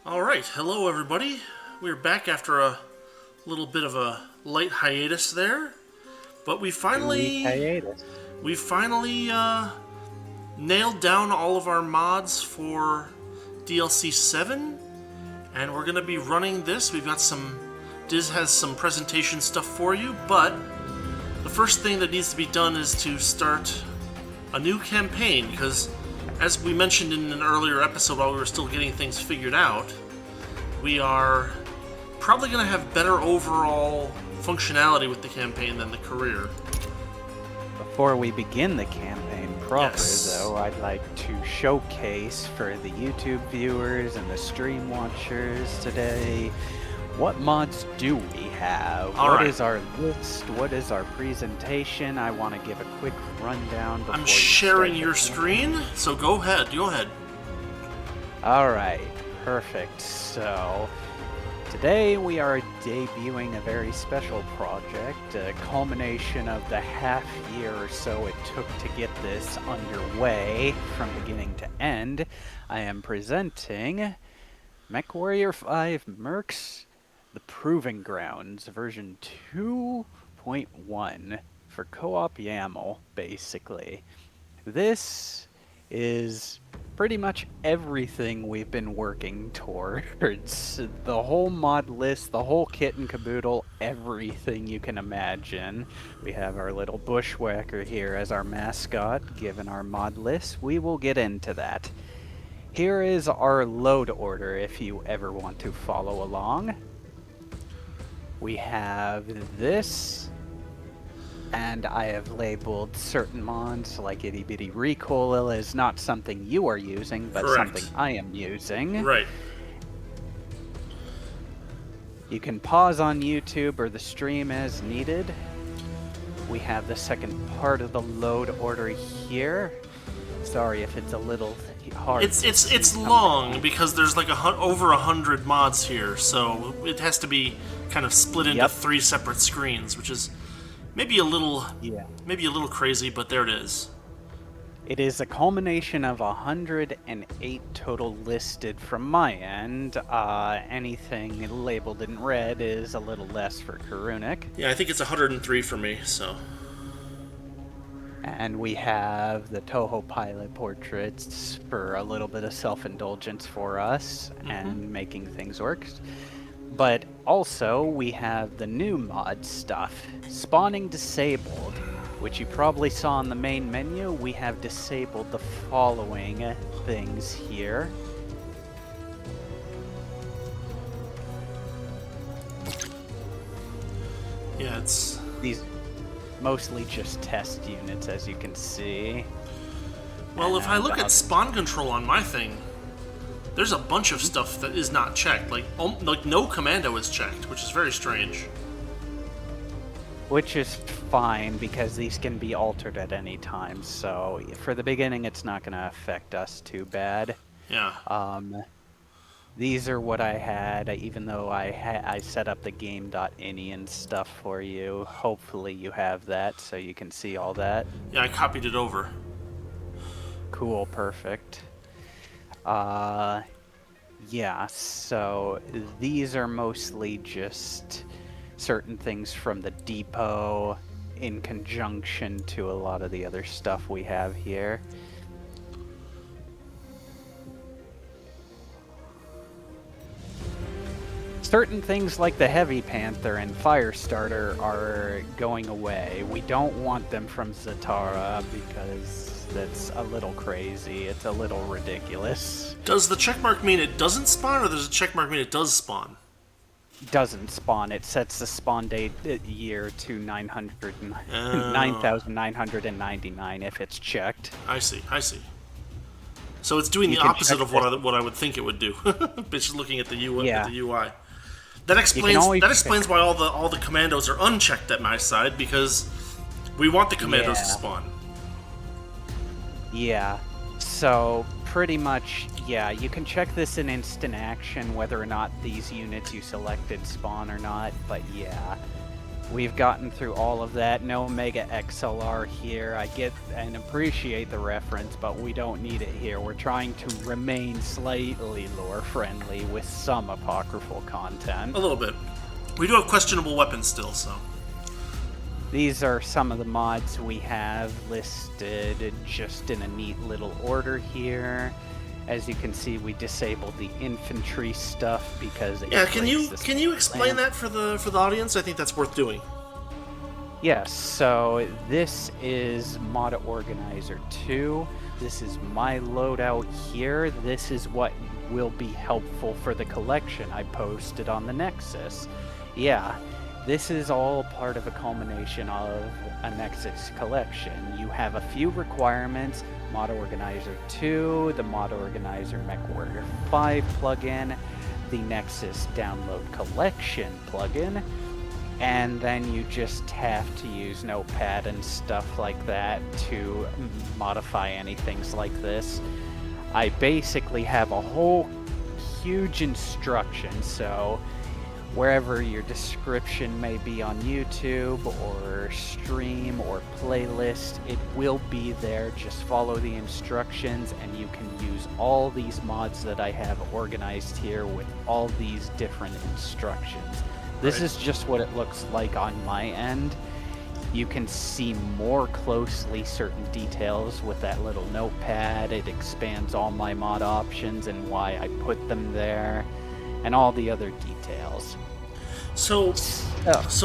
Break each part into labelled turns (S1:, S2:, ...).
S1: Alright, hello everybody. We're back after a little bit of a light hiatus there, but we
S2: 2 week
S1: finally
S2: hiatus.
S1: we finally nailed down all of our mods for DLC7, and we're gonna be running this. We've got some Diz has some presentation stuff for you, but the first thing that needs to be done is to start a new campaign, because as we mentioned in an earlier episode while we were still getting things figured out, we are probably going to have better overall functionality with the campaign than the career.
S2: Before we begin the campaign proper,
S1: Yes.
S2: though, I'd like to showcase for the YouTube viewers and the stream watchers today, what mods do we have?
S1: All
S2: What
S1: right.
S2: is our list? What is our presentation? I want to give a quick rundown before
S1: I'm
S2: we
S1: sharing
S2: start the
S1: your
S2: campaign.
S1: screen, so go ahead. Go ahead.
S2: Alright, perfect. So, today we are debuting a very special project, a culmination of the half year or so it took to get this underway from beginning to end. I am presenting Mech5 Mercs, The Proving Grounds, version 2.1 for co-op YAML, basically. This is pretty much everything we've been working towards. The whole mod list, the whole kit and caboodle, everything you can imagine. We have our little bushwhacker here as our mascot, given our mod list. We will get into that. Here is our load order if you ever want to follow along. We have this, and I have labeled certain mods like Itty Bitty Recoil is not something you are using, but
S1: Correct.
S2: something I am using.
S1: Right.
S2: You can pause on YouTube or the stream as needed. We have the second part of the load order here. Sorry if it's a little hard.
S1: It's long because there's like over 100 mods here, so it has to be kind of split into 3 separate screens, which is maybe a little crazy, but there it is.
S2: It is a culmination of 108 total listed from my end. Anything labeled in red is a little less for Karunik.
S1: Yeah, I think it's 103 for me, so.
S2: And we have the Toho pilot portraits for a little bit of self-indulgence for us and making things work. But also, we have the new mod stuff. Spawning disabled, which you probably saw in the main menu. We have disabled the following things here.
S1: Yeah, it's...
S2: These mostly just test units, as you can see.
S1: Well, if I look at spawn control on my thing, there's a bunch of stuff that is not checked. Like no commando is checked, which is very strange.
S2: Which is fine, because these can be altered at any time, so for the beginning it's not going to affect us too bad.
S1: Yeah.
S2: These are what I had, even though I set up the game.ini and stuff for you. Hopefully you have that, so you can see all that.
S1: Yeah, I copied it over.
S2: Cool, perfect. Yeah, so these are mostly just certain things from the depot in conjunction to a lot of the other stuff we have here. Certain things like the Heavy Panther and Firestarter are going away. We don't want them from Zatara because that's a little crazy. It's a little ridiculous.
S1: Does the checkmark mean it doesn't spawn, or does the checkmark mean it does spawn?
S2: Doesn't spawn. It sets the spawn date year to 9,999 if it's checked.
S1: I see. So it's doing the opposite of what I would think it would do. Just looking at the UI. That explains why all the commandos are unchecked at my side, because we want the commandos to spawn.
S2: Yeah. So pretty much, yeah, you can check this in instant action whether or not these units you selected spawn or not, but yeah. We've gotten through all of that. No Mega XLR here. I get and appreciate the reference, but we don't need it here. We're trying to remain slightly lore friendly with some apocryphal content.
S1: A little bit. We do have questionable weapons still, so.
S2: These are some of the mods we have listed just in a neat little order here. As you can see, we disabled the infantry stuff because
S1: yeah. Can you explain that for the audience? I think that's worth doing.
S2: Yes. So this is Mod Organizer 2. This is my loadout here. This is what will be helpful for the collection I posted on the Nexus. Yeah. This is all part of a culmination of a Nexus collection. You have a few requirements: Mod Organizer 2, the Mod Organizer Mech5 plugin, the Nexus Download Collection plugin, and then you just have to use Notepad and stuff like that to modify anything like this. I basically have a whole huge instruction, so wherever your description may be on YouTube or stream or playlist, it will be there. Just follow the instructions and you can use all these mods that I have organized here with all these different instructions. This is just what it looks like on my end. You can see more closely certain details with that little notepad. It expands all my mod options and why I put them there, and all the other details.
S1: So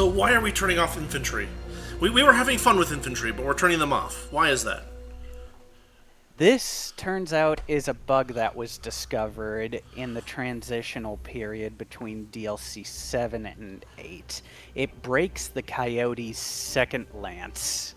S1: why are we turning off infantry? We were having fun with infantry, but we're turning them off. Why is that?
S2: This, turns out, is a bug that was discovered in the transitional period between DLC 7 and 8. It breaks the Coyote's second lance.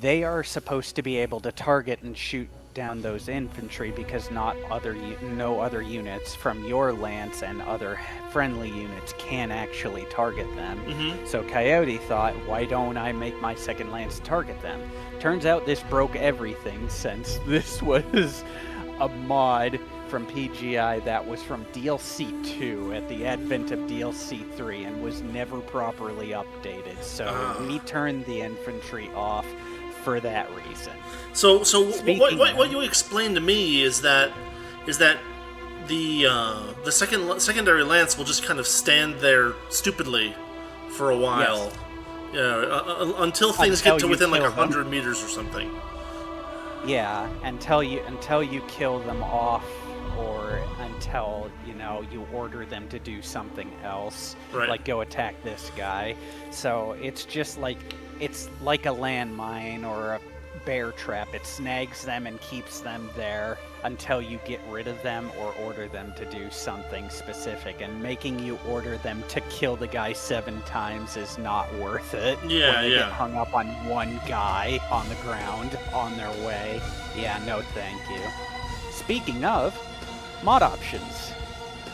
S2: They are supposed to be able to target and shoot down those infantry because no other units from your lance and other friendly units can actually target them.
S1: Mm-hmm.
S2: So Coyote thought, why don't I make my second lance target them? Turns out this broke everything, since this was a mod from PGI that was from DLC 2 at the advent of DLC 3 and was never properly updated. So we turned the infantry off for that reason.
S1: So what you explained to me is that the secondary lance will just kind of stand there stupidly for a while, until things get to within like 100 meters or something.
S2: Yeah, until you kill them off, or until you order them to do something else, like go attack this guy. So it's just like a landmine or a bear trap. It snags them and keeps them there until you get rid of them or order them to do something specific. And making you order them to kill the guy 7 times is not worth it.
S1: Yeah,
S2: when they get hung up on one guy on the ground on their way. Yeah, no thank you. Speaking of, mod options.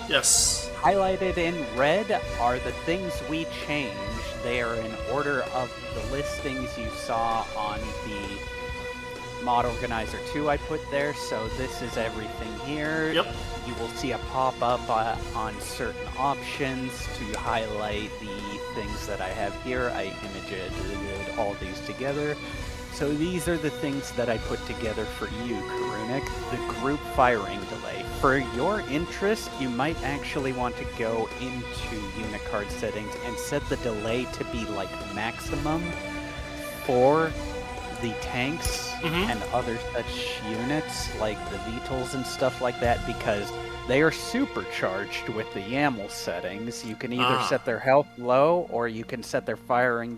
S1: Yes.
S2: Highlighted in red are the things we changed. They are in order of the listings you saw on the Mod Organizer 2 I put there, so this is everything here.
S1: Yep.
S2: You will see a pop-up on certain options to highlight the things that I have here. I imaged all these together. So these are the things that I put together for you, Karunik. The group firing delay. For your interest, you might actually want to go into unit card settings and set the delay to be like maximum for the tanks and other such units like the VTOLs and stuff like that, because they are supercharged with the YAML settings. You can either set their health low, or you can set their firing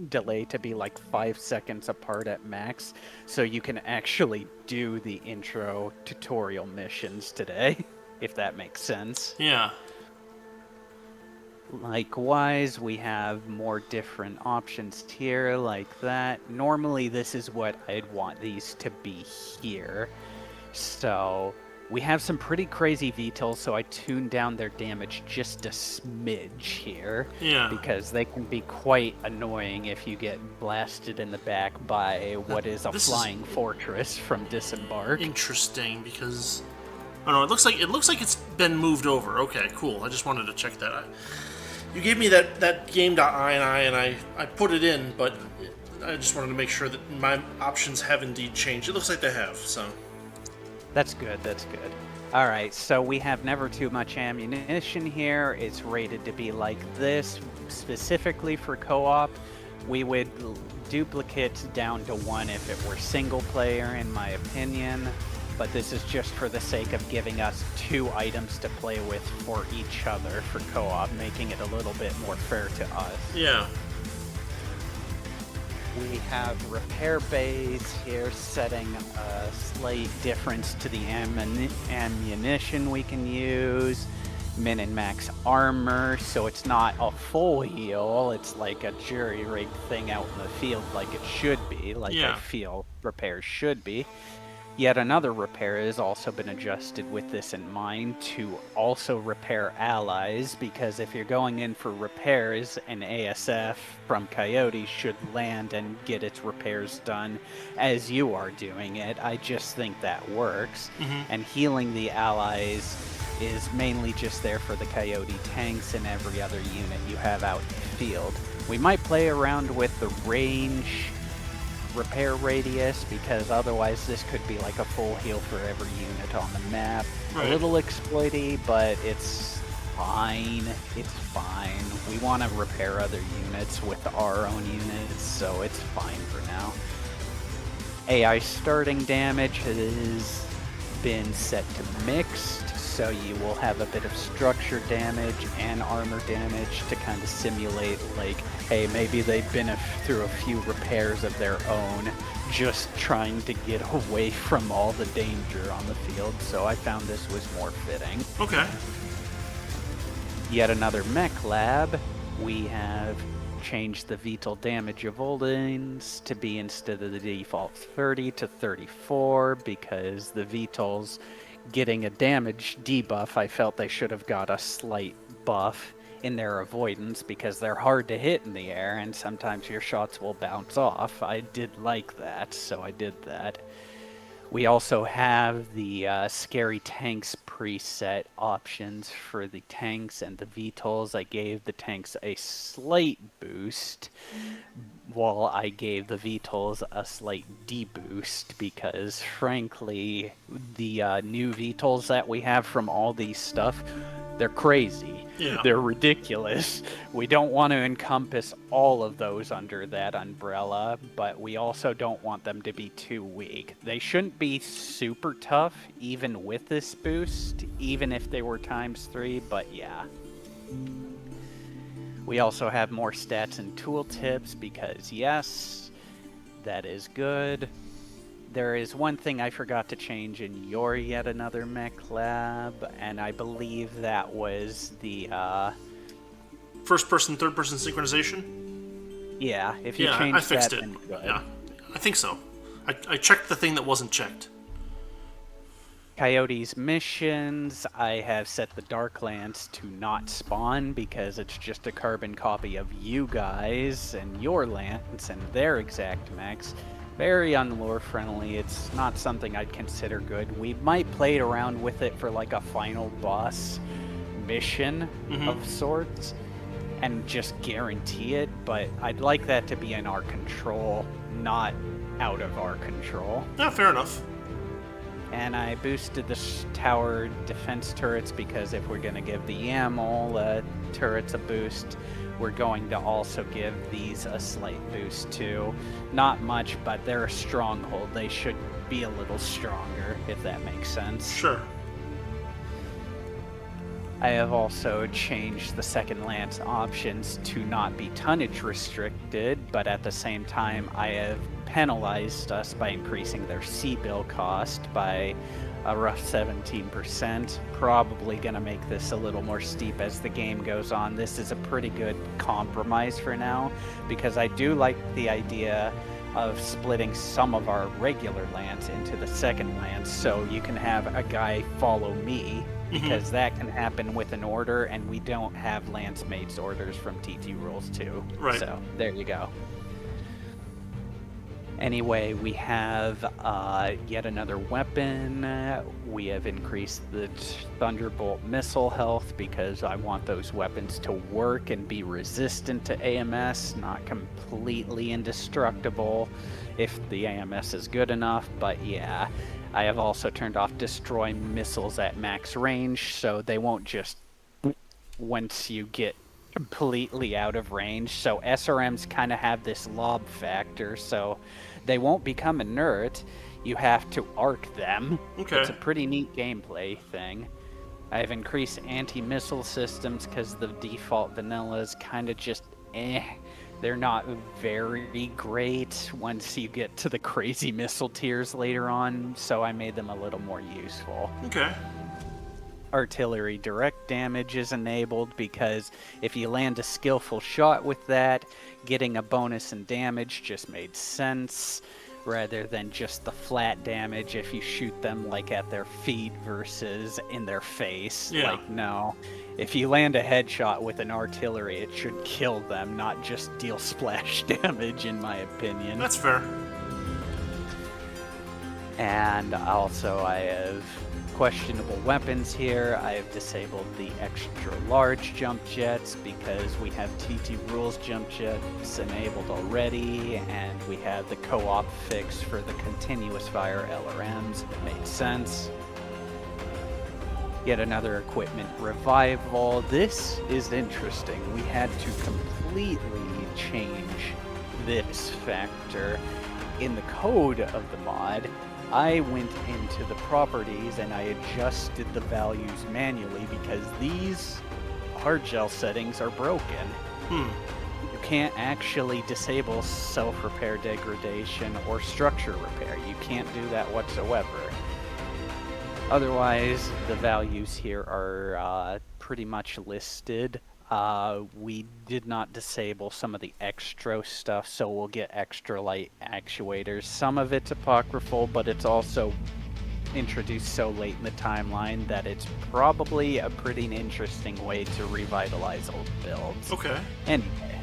S2: delay to be like 5 seconds apart at max, so you can actually do the intro tutorial missions today, if that makes sense.
S1: Yeah.
S2: Likewise, we have more different options here, like that. Normally, this is what I'd want these to be here. So we have some pretty crazy VTOLs, so I tuned down their damage just a smidge here.
S1: Yeah.
S2: Because they can be quite annoying if you get blasted in the back by what is a flying fortress from Disembark.
S1: Interesting, because I don't know, it looks like it's been moved over. Okay, cool. I just wanted to check that out. You gave me that game.ini, and I put it in, but I just wanted to make sure that my options have indeed changed. It looks like they have, so.
S2: That's good, that's good. Alright, so we have never too much ammunition here. It's rated to be like this, specifically for co-op. We would duplicate down to 1 if it were single player, in my opinion. But this is just for the sake of giving us 2 items to play with for each other for co-op, making it a little bit more fair to us.
S1: Yeah.
S2: We have repair bays here, setting a slight difference to the ammunition we can use. Min and max armor, so it's not a full heal, it's like a jury-rigged thing out in the field like it should be, like I feel repairs should be. Yet another repair has also been adjusted with this in mind to also repair allies, because if you're going in for repairs, an ASF from Coyote should land and get its repairs done as you are doing it. I just think that works. And healing the allies is mainly just there for the Coyote tanks and every other unit you have out in the field. We might play around with the range repair radius, because otherwise this could be like a full heal for every unit on the map.
S1: Right.
S2: A little exploity, but it's fine. It's fine. We want to repair other units with our own units, so it's fine for now. AI starting damage has been set to mixed, so you will have a bit of structure damage and armor damage to kind of simulate, like, hey, maybe they've been through a few repairs of their own, just trying to get away from all the danger on the field, so I found this was more fitting.
S1: Okay.
S2: Yet another mech lab. We have changed the VTOL damage avoidance to be, instead of the default 30, to 34, because the VTOLs getting a damage debuff, I felt they should have got a slight buff in their avoidance, because they're hard to hit in the air and sometimes your shots will bounce off. I did like that, so I did that. We also have the scary tanks preset options for the tanks and the VTOLs. I gave the tanks a slight boost, while I gave the VTOLs a slight deboost, because frankly, the new VTOLs that we have from all these stuff, they're crazy.
S1: Yeah.
S2: They're ridiculous. We don't want to encompass all of those under that umbrella, but we also don't want them to be too weak. They shouldn't be super tough, even with this boost, even if they were ×3, but yeah. We also have more stats and tooltips, because yes, that is good. There is one thing I forgot to change in your Yet Another Mech Lab, and I believe that was the
S1: First person, third person synchronization?
S2: Yeah, if you
S1: Yeah,
S2: change
S1: I fixed
S2: that,
S1: it.
S2: then good.
S1: Yeah, I think so. I checked the thing that wasn't checked.
S2: Coyote's missions, I have set the Darklands to not spawn, because it's just a carbon copy of you guys and your lands and their exact mechs. Very unlore friendly. It's not something I'd consider good. We might play around with it for like a final boss mission of sorts and just guarantee it, but I'd like that to be in our control, not out of our control.
S1: Yeah, fair enough.
S2: And I boosted the tower defense turrets, because if we're going to give the ammo turrets a boost, we're going to also give these a slight boost too. Not much, but they're a stronghold. They should be a little stronger, if that makes sense.
S1: Sure.
S2: I have also changed the second lance options to not be tonnage restricted, but at the same time I have penalized us by increasing their C-bill cost by a rough 17%. Probably gonna make this a little more steep as the game goes on. This is a pretty good compromise for now, because I do like the idea of splitting some of our regular lance into the second lance, so you can have a guy follow me, because that can happen with an order, and we don't have lance mates orders from TT Rules 2.
S1: Right.
S2: So there you go. Anyway, we have yet another weapon. We have increased the Thunderbolt missile health because I want those weapons to work and be resistant to AMS, not completely indestructible if the AMS is good enough. But yeah, I have also turned off destroy missiles at max range, so they won't just once you get completely out of range. So SRMs kind of have this lob factor, so they won't become inert. You have to arc them.
S1: Okay.
S2: It's a pretty neat gameplay thing. I've increased anti-missile systems because the default vanilla is kind of just They're not very great once you get to the crazy missile tiers later on, so I made them a little more useful.
S1: Okay.
S2: Artillery direct damage is enabled because if you land a skillful shot with that, getting a bonus in damage just made sense rather than just the flat damage if you shoot them like at their feet versus in their face.
S1: Yeah.
S2: Like, no. If you land a headshot with an artillery, it should kill them, not just deal splash damage, in my opinion.
S1: That's fair.
S2: And also I have questionable weapons here. I have disabled the extra large jump jets because we have TT rules jump jets enabled already, and we have the co-op fix for the continuous fire LRMs. It made sense. Yet another equipment revival. This is interesting. We had to completely change this factor in the code of the mod. I went into the properties and I adjusted the values manually because these hard gel settings are broken. You can't actually disable self-repair degradation or structure repair. You can't do that whatsoever. Otherwise, the values here are pretty much listed. We did not disable some of the extra stuff, so we'll get extra light actuators. Some of it's apocryphal, but it's also introduced so late in the timeline that it's probably a pretty interesting way to revitalize old builds.
S1: Okay.
S2: Anyway,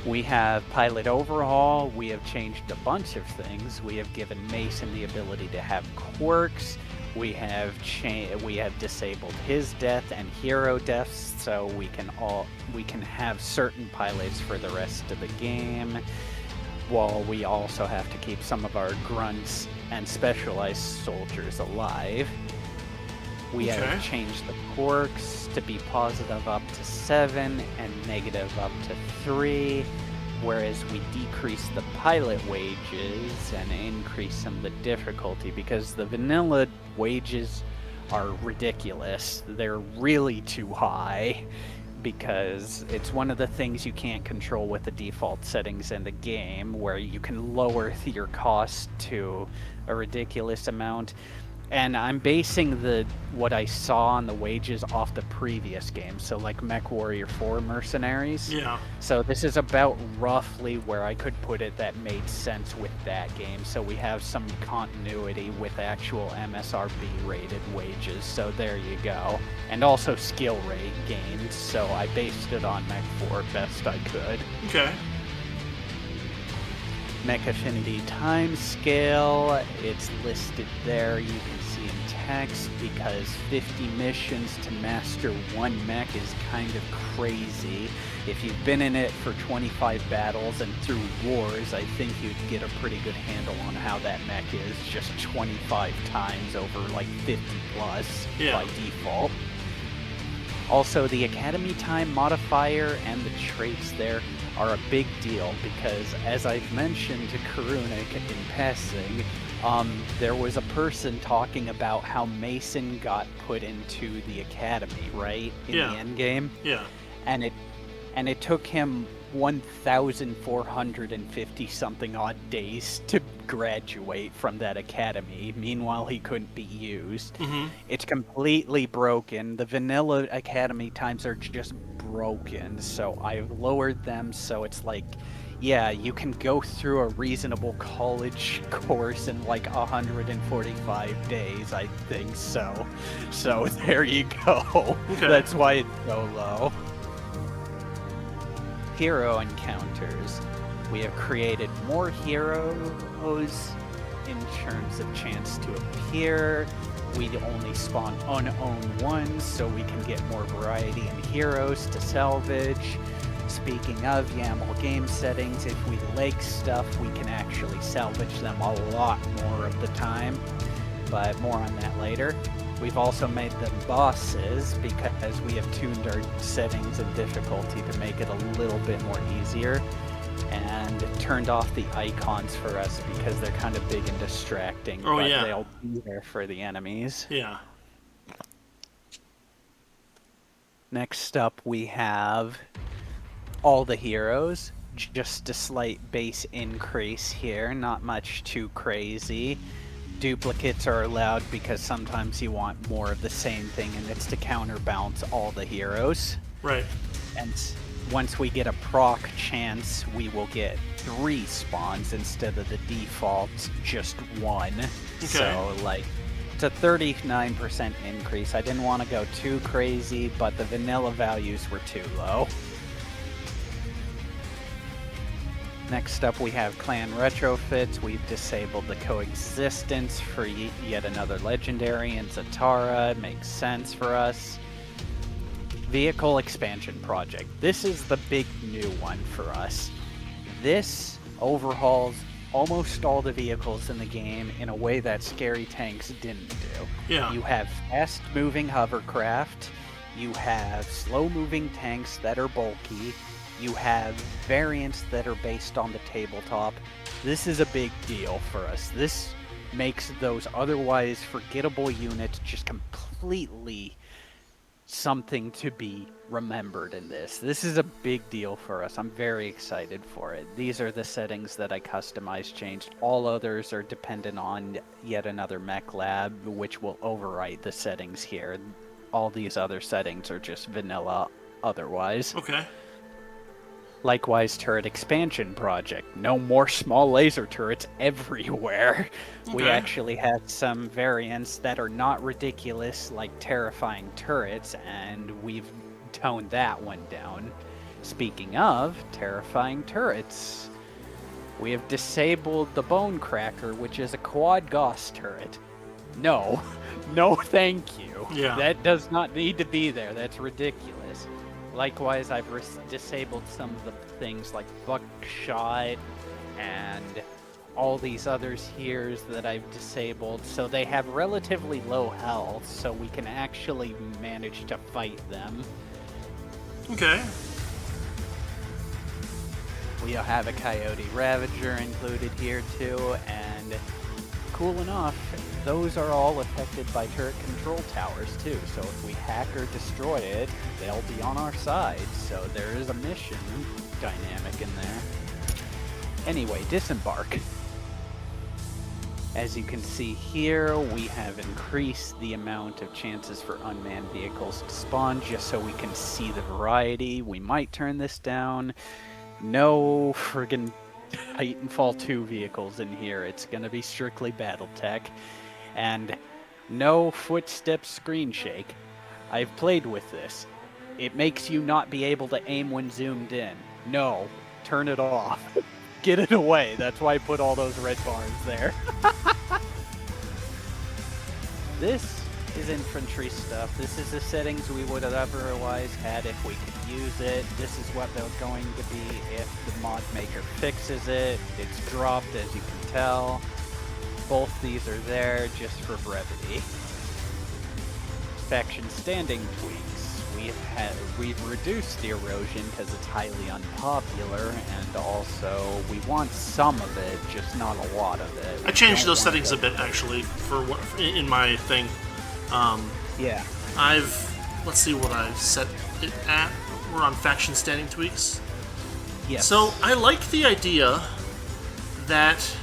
S2: we have pilot overhaul. We have changed a bunch of things. We have given Mason the ability to have quirks. We have disabled his death and hero deaths, so we can have certain pilots for the rest of the game, while we also have to keep some of our grunts and specialized soldiers alive. We have changed the quirks to be positive up to 7 and negative up to 3. Whereas we decrease the pilot wages and increase some of the difficulty because the vanilla wages are ridiculous. They're really too high because it's one of the things you can't control with the default settings in the game, where you can lower your cost to a ridiculous amount. And I'm basing what I saw on the wages off the previous game, so like Mech Warrior 4 Mercenaries.
S1: Yeah.
S2: So this is about roughly where I could put it that made sense with that game. So we have some continuity with actual MSRB rated wages, so there you go. And also skill rate gains, so I based it on Mech 4 best I could.
S1: Okay.
S2: Mech Affinity timescale, it's listed there. You can see in text because 50 missions to master one mech is kind of crazy. If you've been in it for 25 battles and through wars, I think you'd get a pretty good handle on how that mech is just 25 times over like 50 plus by default. Also, the Academy time modifier and the traits there are a big deal because, as I've mentioned to Karunik in passing, there was a person talking about how Mason got put into the Academy, right? In the end game.
S1: Yeah.
S2: And it took him 1,450 something odd days to graduate from that academy. Meanwhile, he couldn't be used. It's completely broken. The vanilla academy times are just broken, so I've lowered them so it's like, yeah, you can go through a reasonable college course in like 145 days, I think so. So there you go.
S1: Okay.
S2: That's why it's so low. Hero encounters. We have created more heroes in terms of chance to appear. We only spawn unowned ones, so we can get more variety in heroes to salvage. Speaking of YAML game settings, if we like stuff, we can actually salvage them a lot more of the time, but more on that later. We've also made them bosses because we have tuned our settings and difficulty to make it a little bit more easier, and turned off the icons for us because they're kind of big and distracting, but they'll be there for the enemies.
S1: Yeah.
S2: Next up, we have all the heroes. Just a slight base increase here, not much too crazy. Duplicates are allowed because sometimes you want more of the same thing, and it's to counterbalance all the heroes.
S1: Right.
S2: And once we get a proc chance, we will get 3 spawns instead of the default just 1.
S1: Okay.
S2: So, like, it's a 39% increase. I didn't want to go too crazy, but the vanilla values were too low. Next up, we have clan retrofits. We've disabled the coexistence for yet another legendary in Zatara. It makes sense for us. Vehicle expansion project. This is the big new one for us. This overhauls almost all the vehicles in the game in a way that Scary Tanks didn't do.
S1: Yeah.
S2: You have fast-moving hovercraft. You have slow-moving tanks that are bulky. You have variants that are based on the tabletop. This is a big deal for us. This makes those otherwise forgettable units just completely something to be remembered in this. This is a big deal for us. I'm very excited for it. These are the settings that I customized, changed. All others are dependent on yet another mech lab, which will overwrite the settings here. All these other settings are just vanilla otherwise.
S1: Okay.
S2: Likewise, turret expansion project. No more small laser turrets everywhere.
S1: Okay.
S2: We actually had some variants that are not ridiculous, like terrifying turrets, and we've toned that one down. Speaking of terrifying turrets, we have disabled the Bone Cracker, which is a quad Gauss turret. No, no thank you.
S1: Yeah.
S2: That does not need to be there. That's ridiculous. Likewise, I've disabled some of the things like Buckshot and all these others here that I've disabled, so they have relatively low health, so we can actually manage to fight them.
S1: Okay.
S2: We have a Coyote Ravager included here too, and cool enough, those are all affected by turret control towers too, so if we hack or destroy it, they'll be on our side, so there is a mission dynamic in there. Anyway, disembark. As you can see here, we have increased the amount of chances for unmanned vehicles to spawn just so we can see the variety. We might turn this down. No friggin' Titanfall 2 vehicles in here. It's gonna be strictly BattleTech. And no footstep screen shake. I've played with this. It makes you not be able to aim when zoomed in. No, turn it off. Get it away. That's why I put all those red bars there. This is infantry stuff. This is the settings we would have otherwise had if we could use it. This is what they're going to be if the mod maker fixes it. It's dropped, as you can tell. Both these are there just for brevity. Faction standing tweaks. We've reduced the erosion because it's highly unpopular, and also we want some of it, just not a lot of it.
S1: I changed those settings a bit actually for what in my thing.
S2: Yeah.
S1: Let's see what I've set it at. We're on faction standing tweaks.
S2: Yes.
S1: So I like the idea that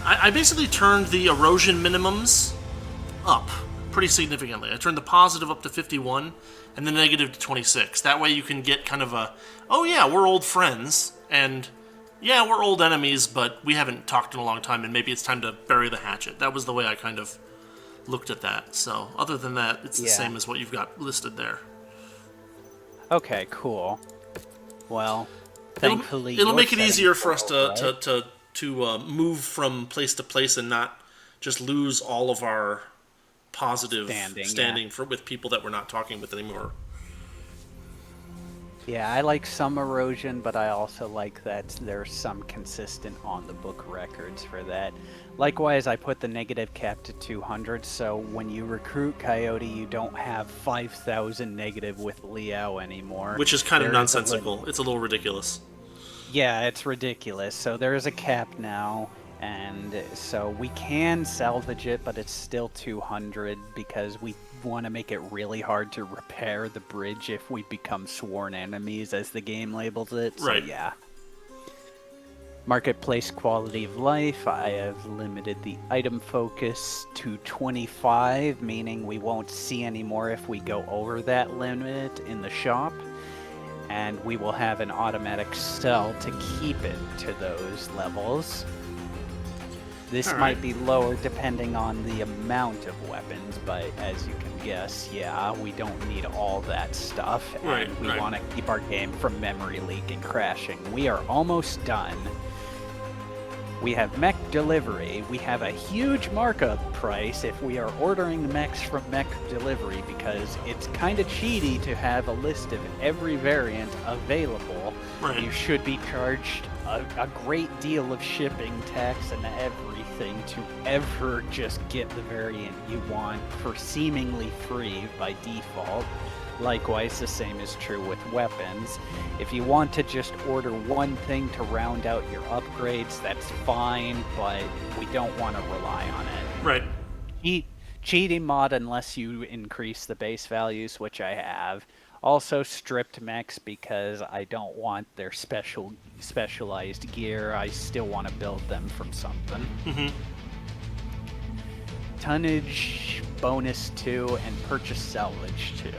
S1: I basically turned the erosion minimums up pretty significantly. I turned the positive up to 51 and the negative to 26. That way you can get kind of a, oh yeah, we're old friends, and yeah, we're old enemies, but we haven't talked in a long time, and maybe it's time to bury the hatchet. That was the way I kind of looked at that. So other than that, it's the same as what you've got listed there.
S2: Okay, cool. Well, Thankfully,
S1: It'll
S2: your
S1: make it
S2: settings
S1: easier for
S2: are
S1: us
S2: right.
S1: to move from place to place and not just lose all of our positive
S2: Yeah.
S1: with people that we're not talking with anymore.
S2: Yeah, I like some erosion, but I also like that there's some consistent on the book records for that. Likewise, I put the negative cap to 200, so when you recruit Coyote, you don't have 5,000 negative with Liao anymore.
S1: Which is kind of
S2: There is a limit.
S1: nonsensical. It's a little ridiculous.
S2: Yeah, it's ridiculous. So there is a cap now, and so we can salvage it, but it's still 200 because we want to make it really hard to repair the bridge if we become sworn enemies, as the game labels it. So
S1: Right.
S2: yeah. Marketplace quality of life, I have limited the item focus to 25, meaning we won't see anymore if we go over that limit in the shop. And we will have an automatic sell to keep it to those levels. This might be lower depending on the amount of weapons, but as you can guess, yeah, we don't need all that stuff, and we want to keep our game from memory leak and crashing. We are almost done. We have mech delivery. We have a huge markup price if we are ordering mechs from mech delivery because it's kind of cheaty to have a list of every variant available.
S1: Right.
S2: You should be charged a great deal of shipping, tax, and everything to ever just get the variant you want for seemingly free by default. Likewise, the same is true with weapons. If you want to just order one thing to round out your upgrades, that's fine, but we don't want to rely on it.
S1: Right.
S2: Cheating mod unless you increase the base values, which I have. Also stripped mechs because I don't want their specialized gear. I still want to build them from something.
S1: Mm-hmm.
S2: Tonnage bonus 2 and purchase salvage 2.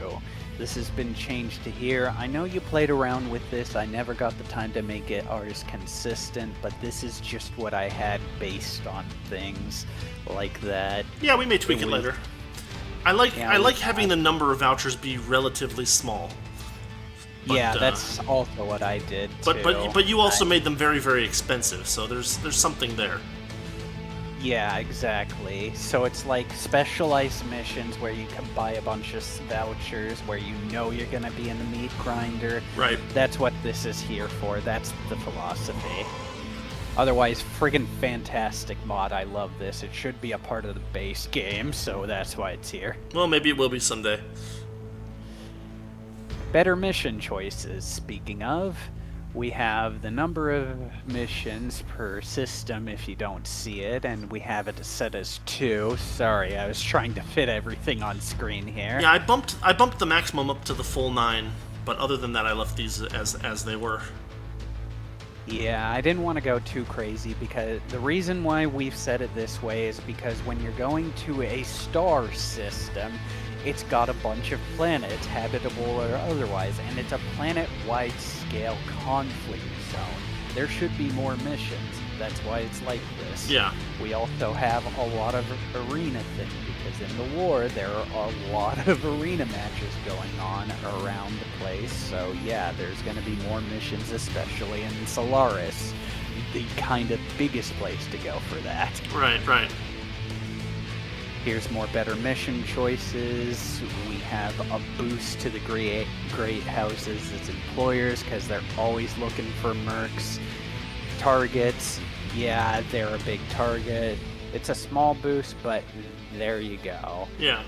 S2: This has been changed to here. I know you played around with this. I never got the time to make it ours consistent, but this is just what I had based on things like that.
S1: Yeah, we may tweak it later. I like having the number of vouchers be relatively small.
S2: But, yeah, that's also what I did too.
S1: But you also made them very, very expensive, so there's something there.
S2: Yeah, exactly. So it's like specialized missions where you can buy a bunch of vouchers where you know you're going to be in the meat grinder.
S1: Right.
S2: That's what this is here for. That's the philosophy. Otherwise, friggin' fantastic mod. I love this. It should be a part of the base game, so that's why it's here.
S1: Well, maybe it will be someday.
S2: Better mission choices. Speaking of, we have the number of missions per system if you don't see it, and we have it set as 2. Sorry, I was trying to fit everything on screen here.
S1: Yeah, I bumped the maximum up to the full 9, but other than that I left these as they were.
S2: Yeah, I didn't want to go too crazy because the reason why we've set it this way is because when you're going to a star system, it's got a bunch of planets, habitable or otherwise, and it's a planet-wide scale conflict zone. There should be more missions. That's why it's like this.
S1: Yeah.
S2: We also have a lot of arena things because in the war there are a lot of arena matches going on around the place. So yeah, there's going to be more missions, especially in Solaris, the kind of biggest place to go for that.
S1: Right, right.
S2: Here's more better mission choices. We have a boost to the great houses as employers because they're always looking for mercs. Targets, yeah, they're a big target. It's a small boost, but there you go.
S1: Yeah.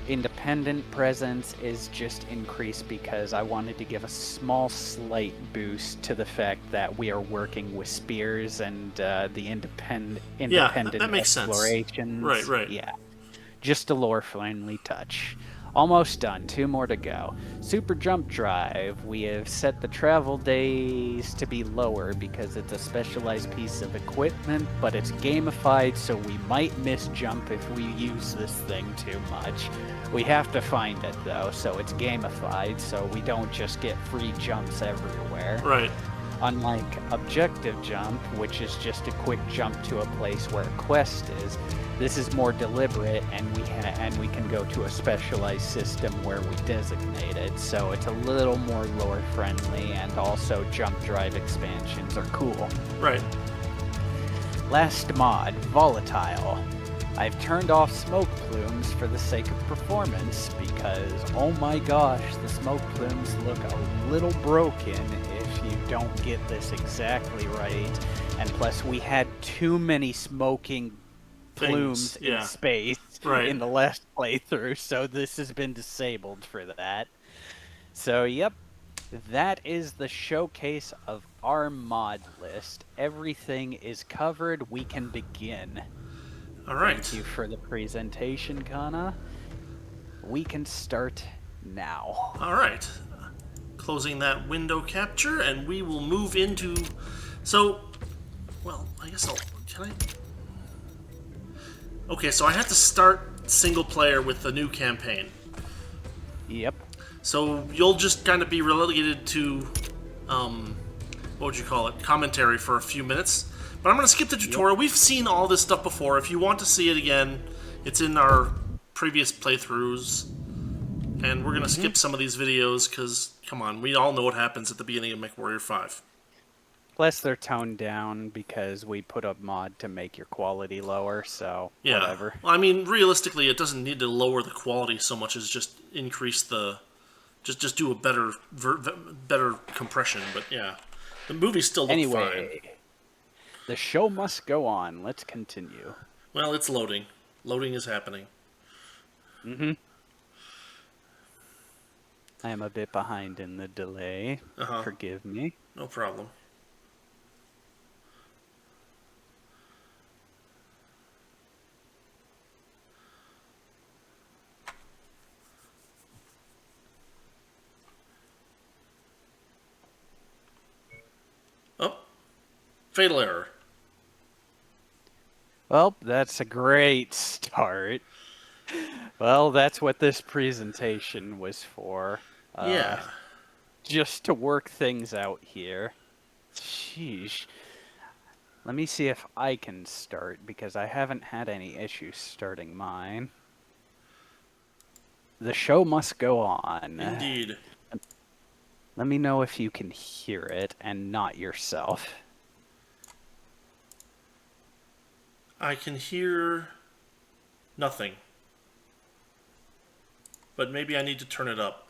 S2: Independent presence is just increased because I wanted to give a small slight boost to the fact that we are working with spears and the independent
S1: that makes
S2: exploration.
S1: Sense. Right.
S2: Yeah, just a lore-friendly touch. Almost done. 2 more to go. Super Jump Drive. We have set the travel days to be lower because it's a specialized piece of equipment, but it's gamified, so we might miss jump if we use this thing too much. We have to find it though, so it's gamified, so we don't just get free jumps everywhere.
S1: Right.
S2: Unlike objective jump, which is just a quick jump to a place where a quest is, this is more deliberate, and we can go to a specialized system where we designate it. So it's a little more lore friendly, and also jump drive expansions are cool.
S1: Right.
S2: Last mod, volatile. I've turned off smoke plumes for the sake of performance because, oh my gosh, the smoke plumes look a little broken if you don't get this exactly right. And plus, we had too many smoking plumes in space in the last playthrough, so this has been disabled for that. So, yep. That is the showcase of our mod list. Everything is covered. We can begin.
S1: All right.
S2: Thank you for the presentation, Kana. We can start now.
S1: All right. Closing that window capture, and we will move into... So, well, I guess I'll... Can I... Okay, so I have to start single player with the new campaign.
S2: Yep.
S1: So you'll just kind of be relegated to, what would you call it, commentary for a few minutes. But I'm going to skip the tutorial. Yep. We've seen all this stuff before. If you want to see it again, it's in our previous playthroughs. And we're going to skip some of these videos because, come on, we all know what happens at the beginning of MechWarrior 5.
S2: Plus, they're toned down because we put a mod to make your quality lower, so whatever.
S1: Well, I mean, realistically, it doesn't need to lower the quality so much as just increase the... Just do a better compression, but yeah. The movie still looks fine.
S2: The show must go on. Let's continue.
S1: Well, it's loading. Loading is happening.
S2: Mm-hmm. I am a bit behind in the delay. Forgive me.
S1: No problem. Oh. Fatal error.
S2: Well, that's a great start. Well, that's what this presentation was for.
S1: Yeah.
S2: Just to work things out here. Sheesh. Let me see if I can start, because I haven't had any issues starting mine. The show must go on.
S1: Indeed.
S2: Let me know if you can hear it and not yourself.
S1: I can hear nothing. But maybe I need to turn it up.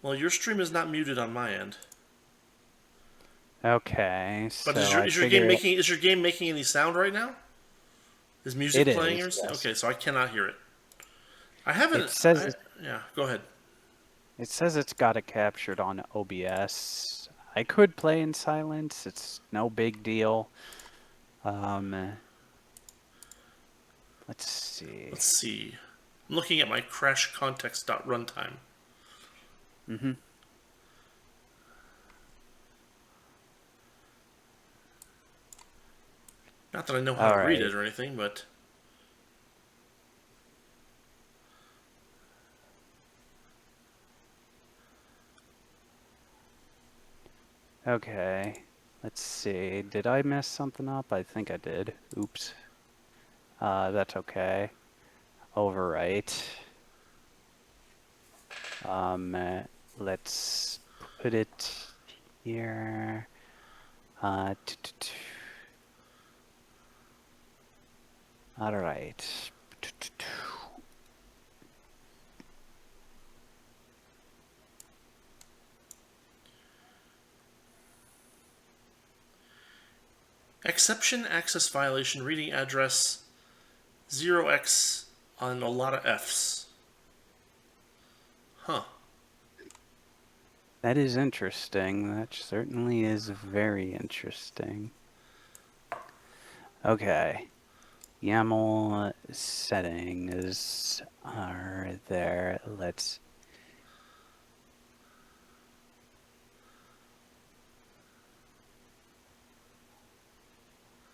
S1: Well, your stream is not muted on my end.
S2: Okay.
S1: But is your game making any sound right now? Is music playing or something? Yes. Okay, so I cannot hear it. I haven't. It says yeah, go ahead.
S2: It says it's got it captured on OBS. I could play in silence. It's no big deal. Let's see.
S1: Let's see. I'm looking at my crash context.runtime.
S2: Mm-hmm.
S1: Not that I know how to read it or anything, but...
S2: Okay. Let's see. Did I mess something up? I think I did. Oops. That's okay. Overwrite. Let's put it here. All right.
S1: Exception access violation reading address 0x on a lot of Fs. Huh.
S2: That is interesting. That certainly is very interesting. Okay. YAML settings are there. Let's...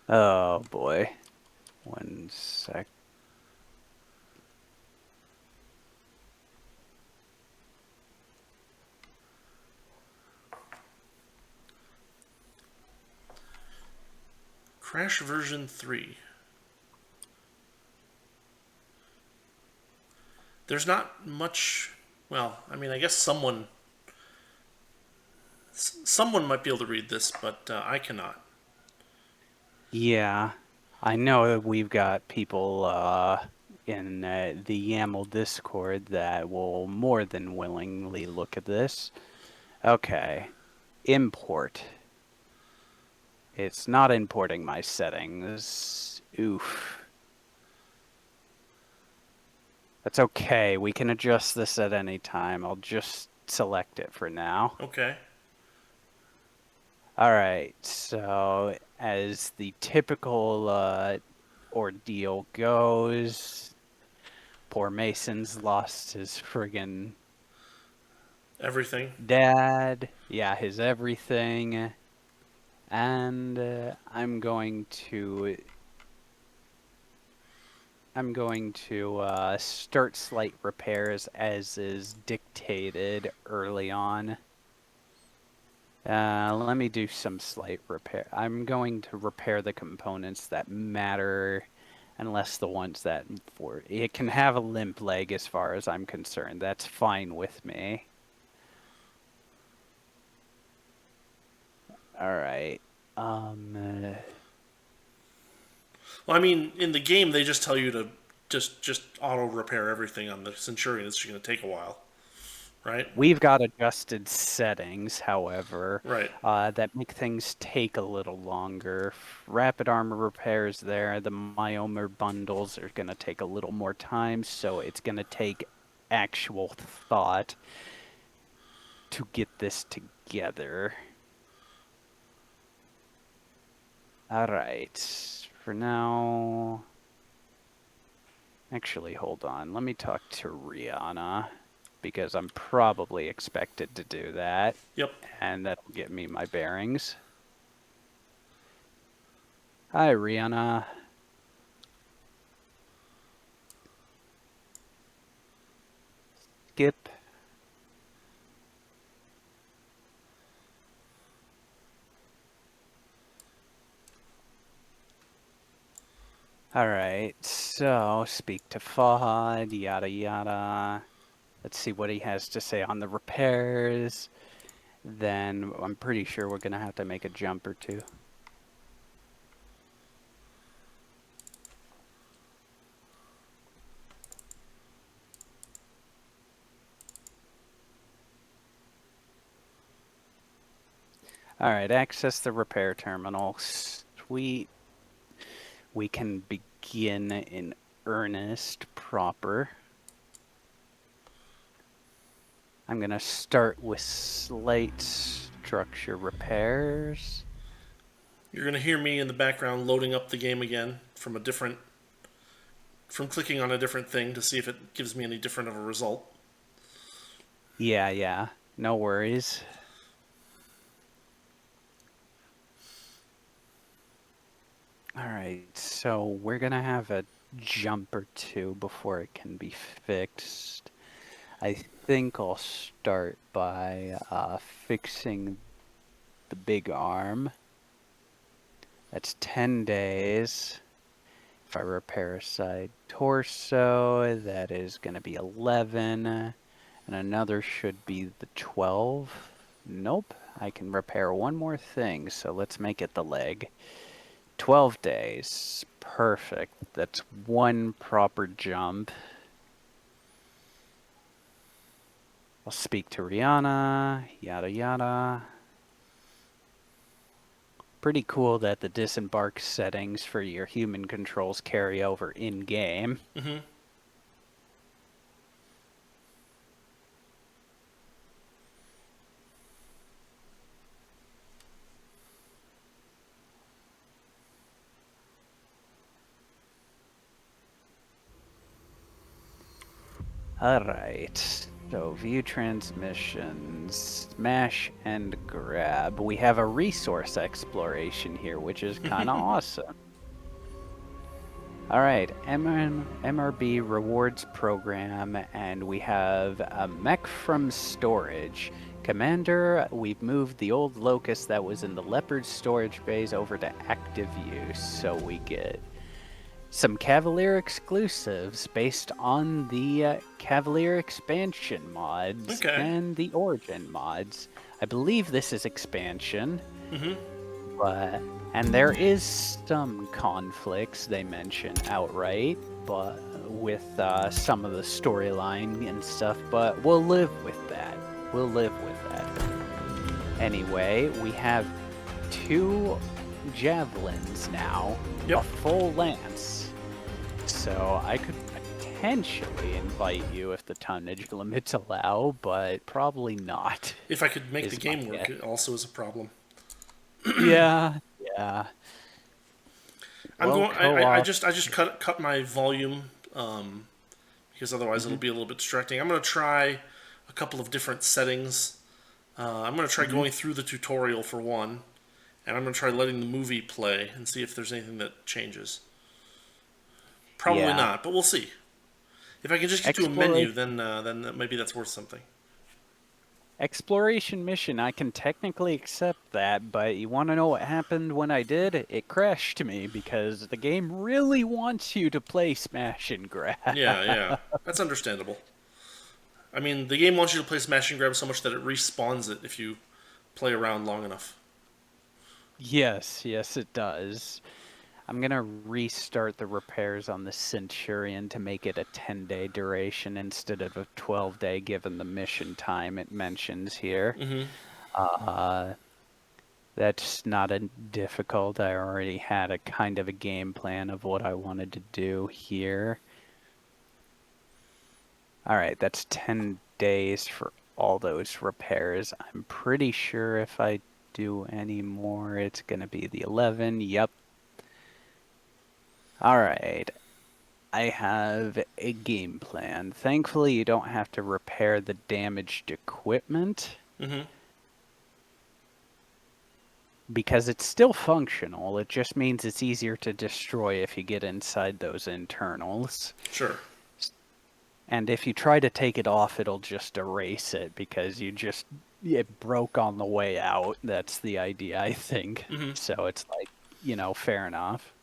S2: Oh boy. One sec.
S1: Crash version 3. There's not much. Well, I mean, I guess someone might be able to read this, but I cannot.
S2: Yeah, I know that we've got people in the YAML Discord that will more than willingly look at this. Okay, import. It's not importing my settings. Oof. That's okay. We can adjust this at any time. I'll just select it for now.
S1: Okay.
S2: All right, so as the typical ordeal goes, poor Mason's lost his friggin'
S1: Everything.
S2: dad. Yeah, his everything. And I'm going to start slight repairs as is dictated early on. Let me do some slight repair. I'm going to repair the components that matter, unless the ones that for it can have a limp leg as far as I'm concerned. That's fine with me. All right. Um,
S1: Well, I mean, in the game, they just tell you to just auto repair everything on the Centurion. It's going to take a while, right?
S2: we've got adjusted settings, however,
S1: Right.
S2: that make things take a little longer. Rapid armor repairs there. The Myomer bundles are going to take a little more time, so it's going to take actual thought to get this together. All right. For now... Actually, hold on. Let me talk to Rihanna, because I'm probably expected to do that.
S1: Yep.
S2: And that'll get me my bearings. Hi, Rihanna. Skip. All right, so speak to Fahad, yada yada. Let's see what he has to say on the repairs. Then I'm pretty sure we're gonna have to make a jump or two. All right, access the repair terminal. Sweet. We can begin in earnest proper. I'm going to start with slight structure repairs.
S1: You're going to hear me in the background loading up the game again from clicking on a different thing to see if it gives me any different of a result.
S2: Yeah, no worries. All right, so we're going to have a jump or two before it can be fixed. I think I'll start by fixing the big arm. That's 10 days. If I repair a side torso, that is going to be 11. And another should be the 12. Nope, I can repair one more thing, so let's make it the leg. 12 days. Perfect. That's one proper jump. I'll speak to Rihanna, yada yada. Pretty cool that the disembark settings for your human controls carry over in-game.
S1: Mm-hmm.
S2: Alright, so view transmissions, smash and grab. We have a resource exploration here, which is kind of awesome. Alright, MRB rewards program, and we have a mech from storage. Commander, we've moved the old locust that was in the Leopard storage bays over to active use, so we get some Cavalier exclusives based on the Cavalier expansion mods
S1: Okay.
S2: and the Origin mods. I believe this is expansion, but and there is some conflicts they mention outright, but with some of the storyline and stuff. But we'll live with that. We'll live with that. Anyway, we have 2 javelins now,
S1: Yep.
S2: a full lance. So I could potentially invite you if the tonnage limits allow, but probably not.
S1: If I could make the
S2: Is my
S1: game work,
S2: guess.
S1: it also is a problem.
S2: Yeah.
S1: I'm
S2: Well,
S1: going. I
S2: co-op.
S1: just cut my volume because otherwise it'll be a little bit distracting. I'm going to try a couple of different settings. I'm going to try going through the tutorial for one, and I'm going to try letting the movie play and see if there's anything that changes. Probably
S2: Yeah.
S1: not, but we'll see. If I can just get to a menu, then maybe that's worth something.
S2: Exploration mission, I can technically accept that, but you want to know what happened when I did? It crashed me because the game really wants you to play smash and grab.
S1: Yeah, that's understandable. I mean, the game wants you to play smash and grab so much that it respawns it if you play around long enough.
S2: Yes, it does. I'm gonna restart the repairs on the Centurion to make it a 10-day duration instead of a 12-day given the mission time it mentions here. That's not a difficult. I already had a kind of a game plan of what I wanted to do here. Alright, that's 10 days for all those repairs. I'm pretty sure if I do any more, it's gonna be the 11. Yep. Alright, I have a game plan. Thankfully, you don't have to repair the damaged equipment. Because it's still functional. It just means it's easier to destroy if you get inside those internals.
S1: Sure.
S2: And if you try to take it off, it'll just erase it because it broke on the way out. That's the idea, I think. So it's like, fair enough.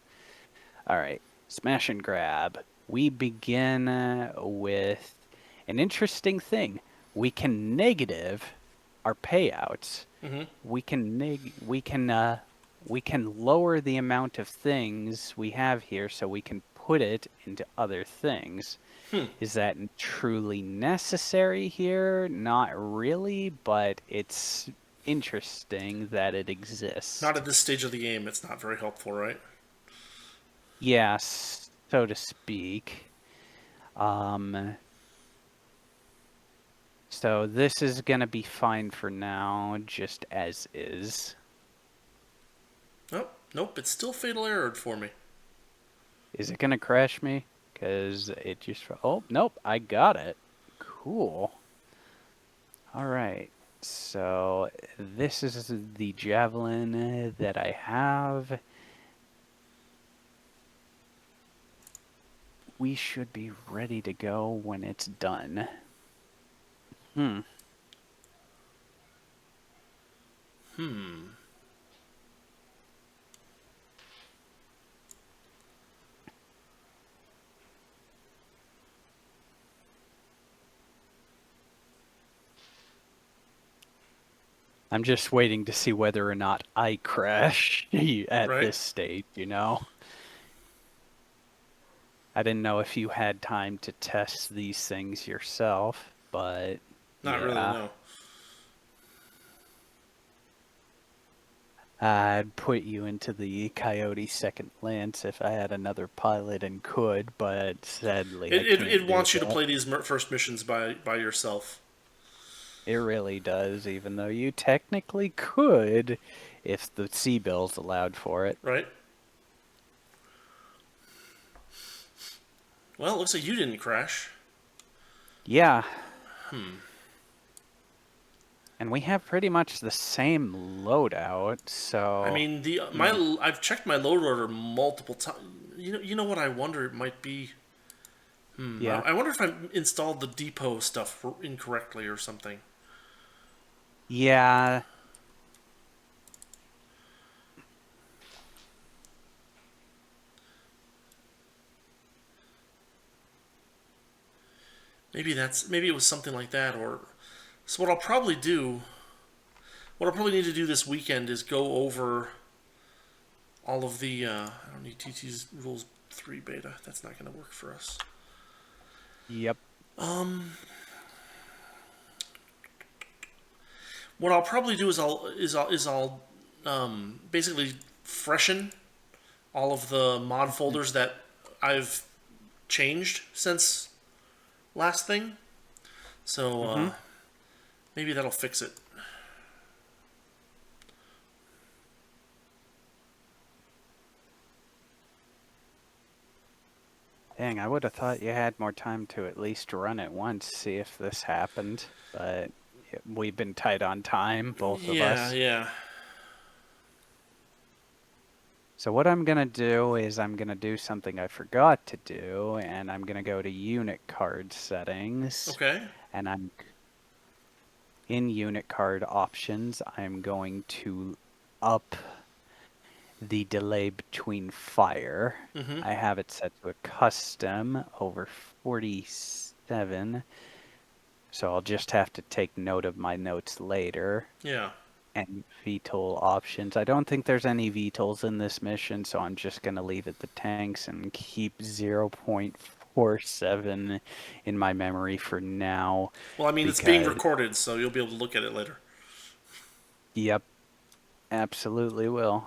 S2: All right, smash and grab. We begin with an interesting thing. We can negative our payouts. We can lower the amount of things we have here, so we can put it into other things. Is that truly necessary here? Not really, but it's interesting that it exists.
S1: Not at this stage of the game. It's not very helpful, right?
S2: Yes, so to speak. So this is gonna be fine for now, just as is.
S1: Nope. It's still fatal errored for me.
S2: Is it gonna crash me? Because it just... Oh, nope, I got it. Cool. Alright, so this is the javelin that I have. We should be ready to go when it's done. I'm just waiting to see whether or not I crash at this stage, I didn't know if you had time to test these things yourself, but
S1: Not really, no.
S2: I'd put you into the Coyote Second Lance if I had another pilot and could, but sadly
S1: It wants you to play these first missions by yourself.
S2: It really does, even though you technically could if the sea bills allowed for it.
S1: Right. Well, it looks like you didn't crash.
S2: Yeah. And we have pretty much the same loadout, so...
S1: I mean, I've checked my load order multiple times. You know what I wonder it might be?
S2: Yeah.
S1: I wonder if I installed the depot stuff incorrectly or something.
S2: Yeah,
S1: Maybe it was something like that. Or so what I'll probably need to do this weekend is go over all of the. I don't need TT's rules 3 beta. That's not going to work for us.
S2: yep.
S1: What I'll probably do is I'll basically freshen all of the mod folders that I've changed since last thing. So
S2: Mm-hmm.
S1: maybe that'll fix it.
S2: Dang, I would have thought you had more time to at least run it once, see if this happened, but we've been tight on time, both of
S1: Yeah,
S2: us.
S1: yeah.
S2: So what I'm gonna do is I'm gonna do something I forgot to do, and I'm gonna go to unit card settings,
S1: Okay.
S2: and I'm in unit card options, I'm going to up the delay between fire.
S1: Mm-hmm.
S2: I have it set to a custom over 47. So I'll just have to take note of my notes later.
S1: Yeah.
S2: And VTOL options. I don't think there's any VTOLs in this mission, so I'm just going to leave it the tanks and keep 0.47 in my memory for now.
S1: Well, I mean, it's being
S2: Because,
S1: recorded, so you'll be able to look at it later.
S2: yep, absolutely will.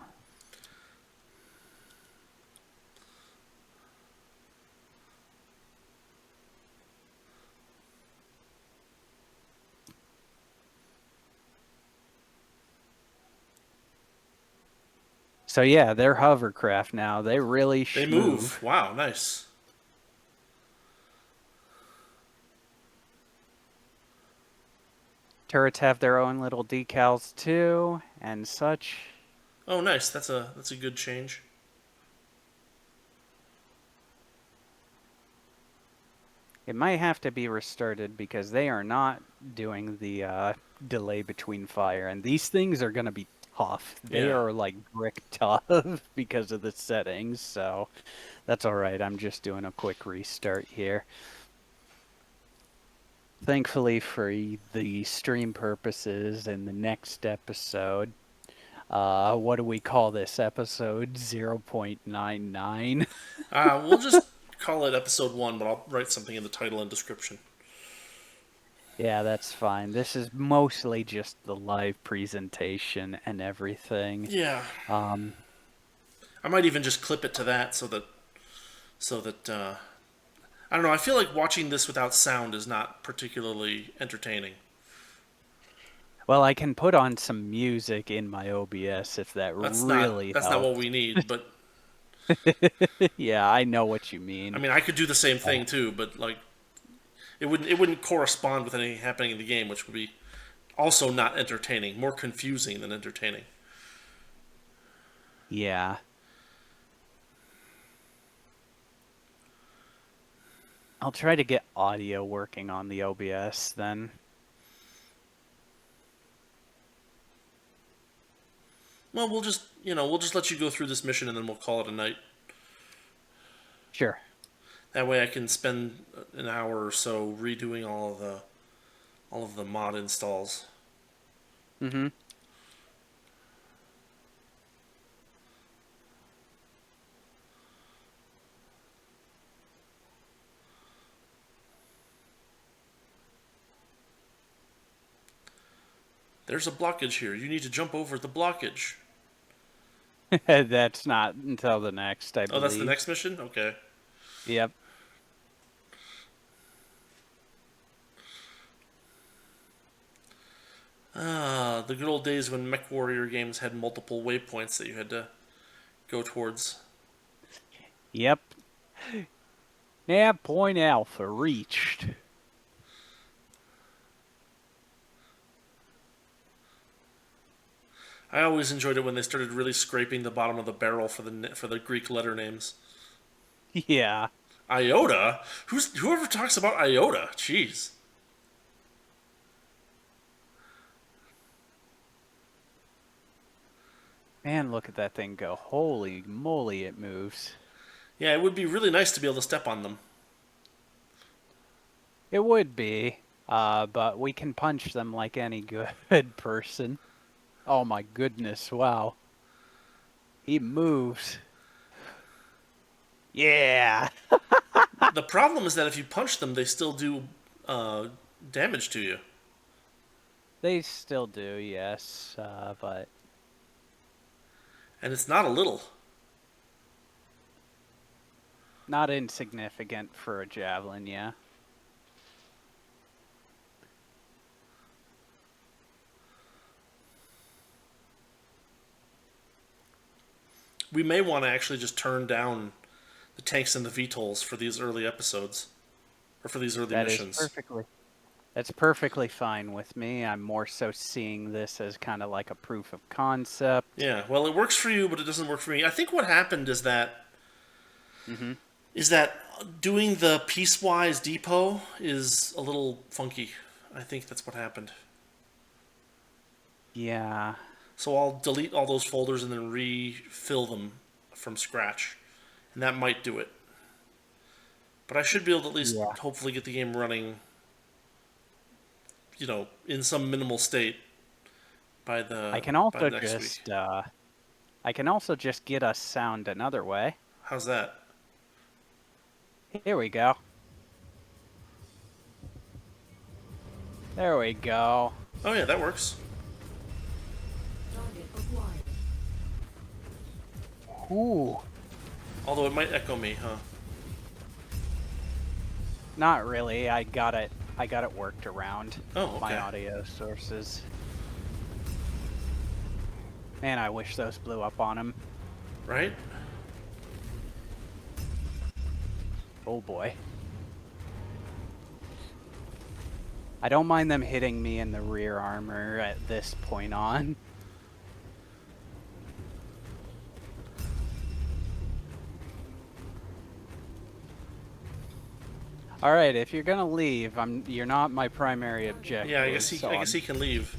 S2: So yeah, they're hovercraft now. They really
S1: They move.
S2: move.
S1: Wow, nice.
S2: Turrets have their own little decals too, and such.
S1: Oh, nice. That's a good change.
S2: It might have to be restarted because they are not doing the delay between fire, and these things are going to be tough. They
S1: Yeah.
S2: are like brick tough because of the settings, so that's all right. I'm just doing a quick restart here. Thankfully for the stream purposes in the next episode, what do we call this episode? 0.99.
S1: We'll just call it episode 1, but I'll write something in the title and description.
S2: Yeah, that's fine. This is mostly just the live presentation and everything.
S1: Yeah.
S2: Um,
S1: I might even just clip it to that so that I don't know. I feel like watching this without sound is not particularly entertaining.
S2: well, I can put on some music in my OBS if that really
S1: That's not what
S2: helps.
S1: we need. But
S2: Yeah, I know what you
S1: I
S2: mean.
S1: mean, I could do the same thing too. But like, it wouldn't correspond with anything happening in the game, which would be also not entertaining, more confusing than entertaining.
S2: Yeah. I'll try to get audio working on the OBS then.
S1: Well, we'll just let you go through this mission and then we'll call it a night.
S2: Sure.
S1: That way, I can spend an hour or so redoing all of the mod installs.
S2: Mm-hmm.
S1: There's a blockage here. You need to jump over the blockage.
S2: That's not until the next, I
S1: Oh, that's the
S2: believe.
S1: next mission? Okay.
S2: Yep.
S1: The good old days when Mech Warrior games had multiple waypoints that you had to go towards.
S2: Yep. Nav point alpha reached.
S1: I always enjoyed it when they started really scraping the bottom of the barrel for the Greek letter names.
S2: Yeah.
S1: Iota? Whoever talks about Iota? Jeez.
S2: Man, look at that thing go. Holy moly, it moves.
S1: Yeah, it would be really nice to be able to step on them.
S2: It would be, but we can punch them like any good person. Oh my goodness, wow. He moves. Yeah.
S1: The problem is that if you punch them, they still do damage to you.
S2: They still do, yes, but
S1: And it's not a little.
S2: not insignificant for a javelin, yeah.
S1: We may want to actually just turn down the tanks and the VTOLs for these early episodes. Or for these early missions.
S2: That's perfectly fine with me. I'm more so seeing this as kind of like a proof of concept.
S1: Yeah, well, it works for you, but it doesn't work for me. I think what happened is that
S2: Mm-hmm.
S1: doing the piecewise depot is a little funky. I think that's what happened.
S2: Yeah.
S1: So I'll delete all those folders and then refill them from scratch, and that might do it. But I should be able to at least hopefully get the game running, in some minimal state by the
S2: I can also
S1: next week.
S2: I can also just get us sound another way.
S1: How's that?
S2: Here we go. There we go.
S1: Oh yeah, that works.
S2: Ooh.
S1: Although it might echo me, huh?
S2: Not really. I got it worked around.
S1: Oh, okay.
S2: My audio sources. Man, I wish those blew up on him.
S1: Right?
S2: Oh boy. I don't mind them hitting me in the rear armor at this point on. All right, if you're gonna leave, you're not my primary objective.
S1: Yeah, I guess he can leave.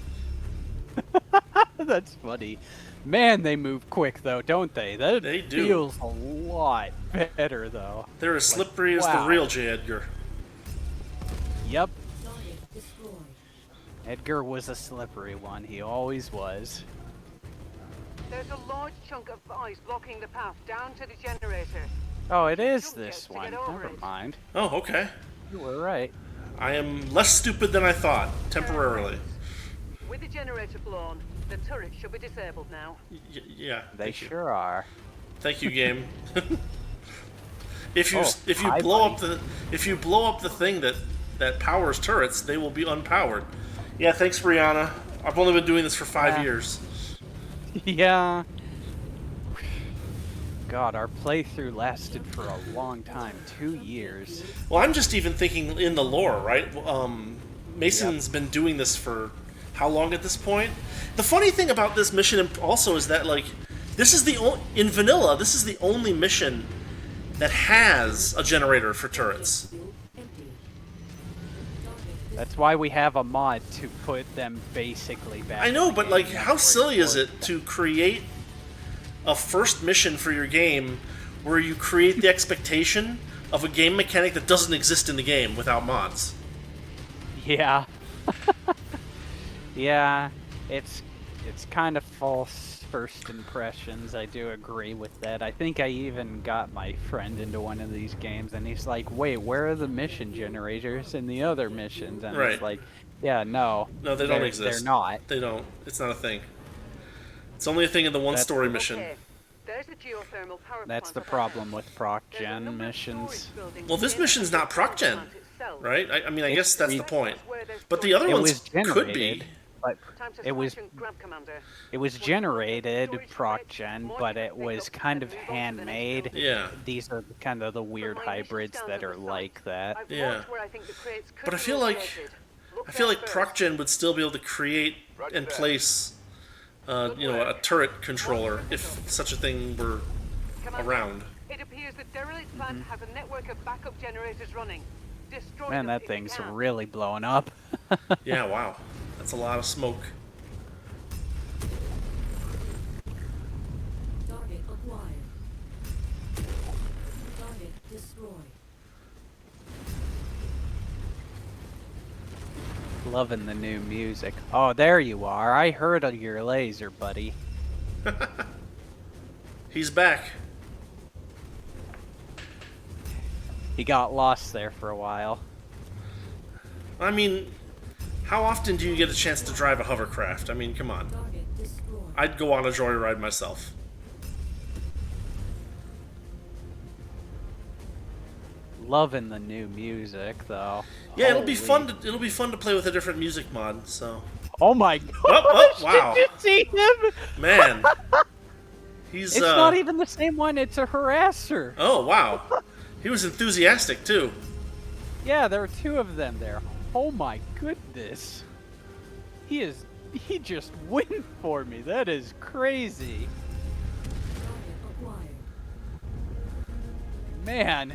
S2: That's funny. Man, they move quick though, don't they?
S1: They do.
S2: Feels a lot better though.
S1: They're as slippery as the real J. Edgar.
S2: Yep. Edgar was a slippery one. He always was.
S3: There's a large chunk of ice blocking the path down to the generator.
S2: Oh, it is this one. Never mind.
S1: Oh, okay.
S2: You were right.
S1: I am less stupid than I thought, temporarily.
S3: With the generator blown, the turret should be disabled now.
S1: Yeah.
S2: They sure are.
S1: Thank you, game. If you
S2: hi,
S1: blow
S2: buddy.
S1: up the thing that powers turrets, they will be unpowered. Yeah, thanks, Brianna. I've only been doing this for 5 years.
S2: Yeah. God, our playthrough lasted for a long time, 2 years.
S1: Well, I'm just even thinking in the lore, right? Mason's been doing this for how long at this point? The funny thing about this mission also is that, like, this is in vanilla, this is the only mission that has a generator for turrets.
S2: That's why we have a mod to put them basically back.
S1: I know,
S2: in the
S1: but like,
S2: game
S1: how silly is
S2: forward.
S1: it to create a first mission for your game where you create the expectation of a game mechanic that doesn't exist in the game without mods?
S2: Yeah. Yeah, it's kind of false first impressions. I do agree with that. I think I even got my friend into one of these games, and he's like, "Wait, where are the mission generators in the other missions?" And
S1: Right.
S2: it's like, "Yeah, no,
S1: No, they don't exist.
S2: They're not.
S1: They don't. It's not a thing. It's only a thing in the one story mission.
S3: Okay, there's a geothermal power
S2: That's the
S3: plant
S2: problem
S3: up
S2: with
S3: ahead.
S2: proc
S3: There's a
S2: gen
S3: number of
S2: missions."
S3: storage buildings
S1: Well, this
S3: near
S1: mission's
S3: the
S1: not proc
S3: power
S1: gen,
S3: plant itself.
S1: right? I mean, I guess that's the point.
S3: Where there's
S1: But the other
S2: It
S1: ones
S2: was generated,
S1: could be.
S2: but
S3: Time to
S2: it was
S3: smash and grab, Commander.
S2: it was
S3: Once you look at the
S2: generated
S3: storage
S2: proc
S3: crates,
S2: gen,
S3: more
S2: but
S3: you
S2: it
S3: can pick
S2: was
S3: up
S2: kind
S3: and
S2: of
S3: move on to the next
S2: handmade.
S3: building.
S1: Yeah.
S2: These are kind of the weird
S3: From my initial
S2: hybrids
S3: scans
S2: that
S3: of
S2: are
S3: the
S2: like
S3: site,
S2: that.
S3: I've
S1: Yeah.
S3: marked where I think the crates could
S1: But I
S3: be
S1: feel like
S3: located. Look
S1: I feel
S3: there
S1: like
S3: first.
S1: proc gen would still be able to create and place, a turret controller if such a thing were
S3: Commander,
S1: around.
S3: It appears the derelict plant has a network of backup generators running. Destroy
S2: Man,
S3: them
S2: that
S3: if you
S2: thing's
S3: can.
S2: really blowing up.
S1: Yeah, wow, that's a lot of smoke.
S2: Loving the new music. Oh, there you are. I heard of your laser, buddy.
S1: He's back.
S2: He got lost there for a while.
S1: I mean, how often do you get a chance to drive a hovercraft? I mean, come on. I'd go on a joyride myself.
S2: Loving the new music, though.
S1: Yeah, it'll be
S2: Holy-
S1: fun. It'll be fun to play with a different music mod. So,
S2: Oh my god!
S1: oh, wow.
S2: Did you see him?
S1: man, he's.
S2: It's not even the same one. It's a harasser.
S1: Oh wow, he was enthusiastic too.
S2: Yeah, there are two of them there. Oh my goodness. He just went for me. That is crazy. Man.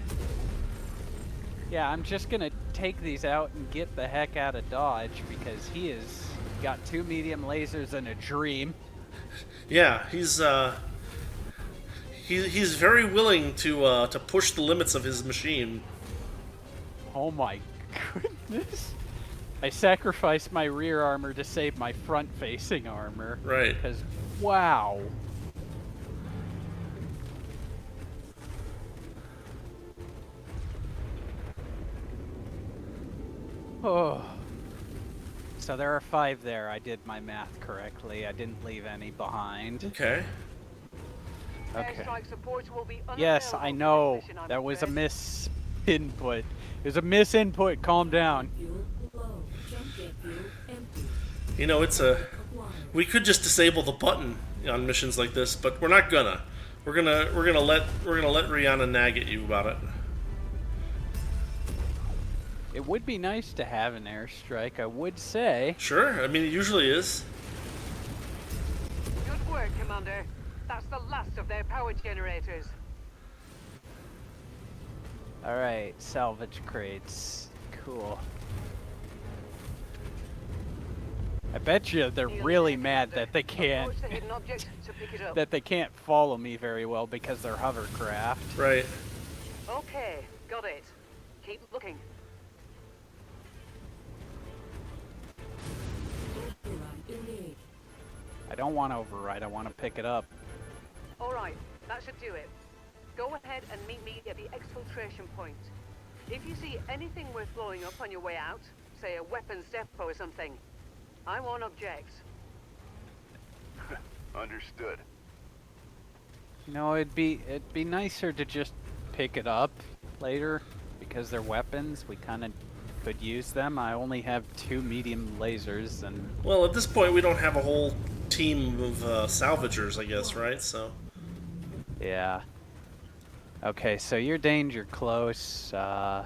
S2: Yeah, I'm just gonna take these out and get the heck out of Dodge because he has got 2 medium lasers and a dream.
S1: Yeah, he's very willing to push the limits of his machine.
S2: Oh my goodness. I sacrificed my rear armor to save my front-facing armor.
S1: Right.
S2: Because, wow. Oh. So there are 5 there. I did my math correctly. I didn't leave any behind.
S1: Okay.
S2: Okay.
S3: Airstrike support will be
S2: Yes,
S3: unavailable
S2: I
S3: for
S2: know.
S3: this mission, I'm
S2: That was a
S3: afraid.
S2: misinput. It was a misinput. Calm down.
S1: You know, we could just disable the button on missions like this, but we're not gonna. We're gonna let Rihanna nag at you about it.
S2: It would be nice to have an airstrike, I would say.
S1: Sure. I mean, it usually is.
S3: Good work, Commander. That's the last of their power generators.
S2: Alright, salvage crates. Cool. I bet you they're really mad that they can't
S3: Approach the hidden object to pick it up.
S2: that they can't follow me very well because they're hovercraft.
S1: Right.
S3: Okay, got it. Keep looking.
S2: I don't want to override, I want to pick it up.
S3: Alright, that should do it. Go ahead and meet me at the exfiltration point. If you see anything worth blowing up on your way out, say a weapons depot or something, I won't object.
S4: Understood.
S2: You know, it'd be nicer to just pick it up later because they're weapons. We kind of could use them. I only have 2 medium lasers and
S1: Well, at this point, we don't have a whole team of salvagers, I guess, right? So.
S2: yeah. Okay, so you're danger close. Yeah.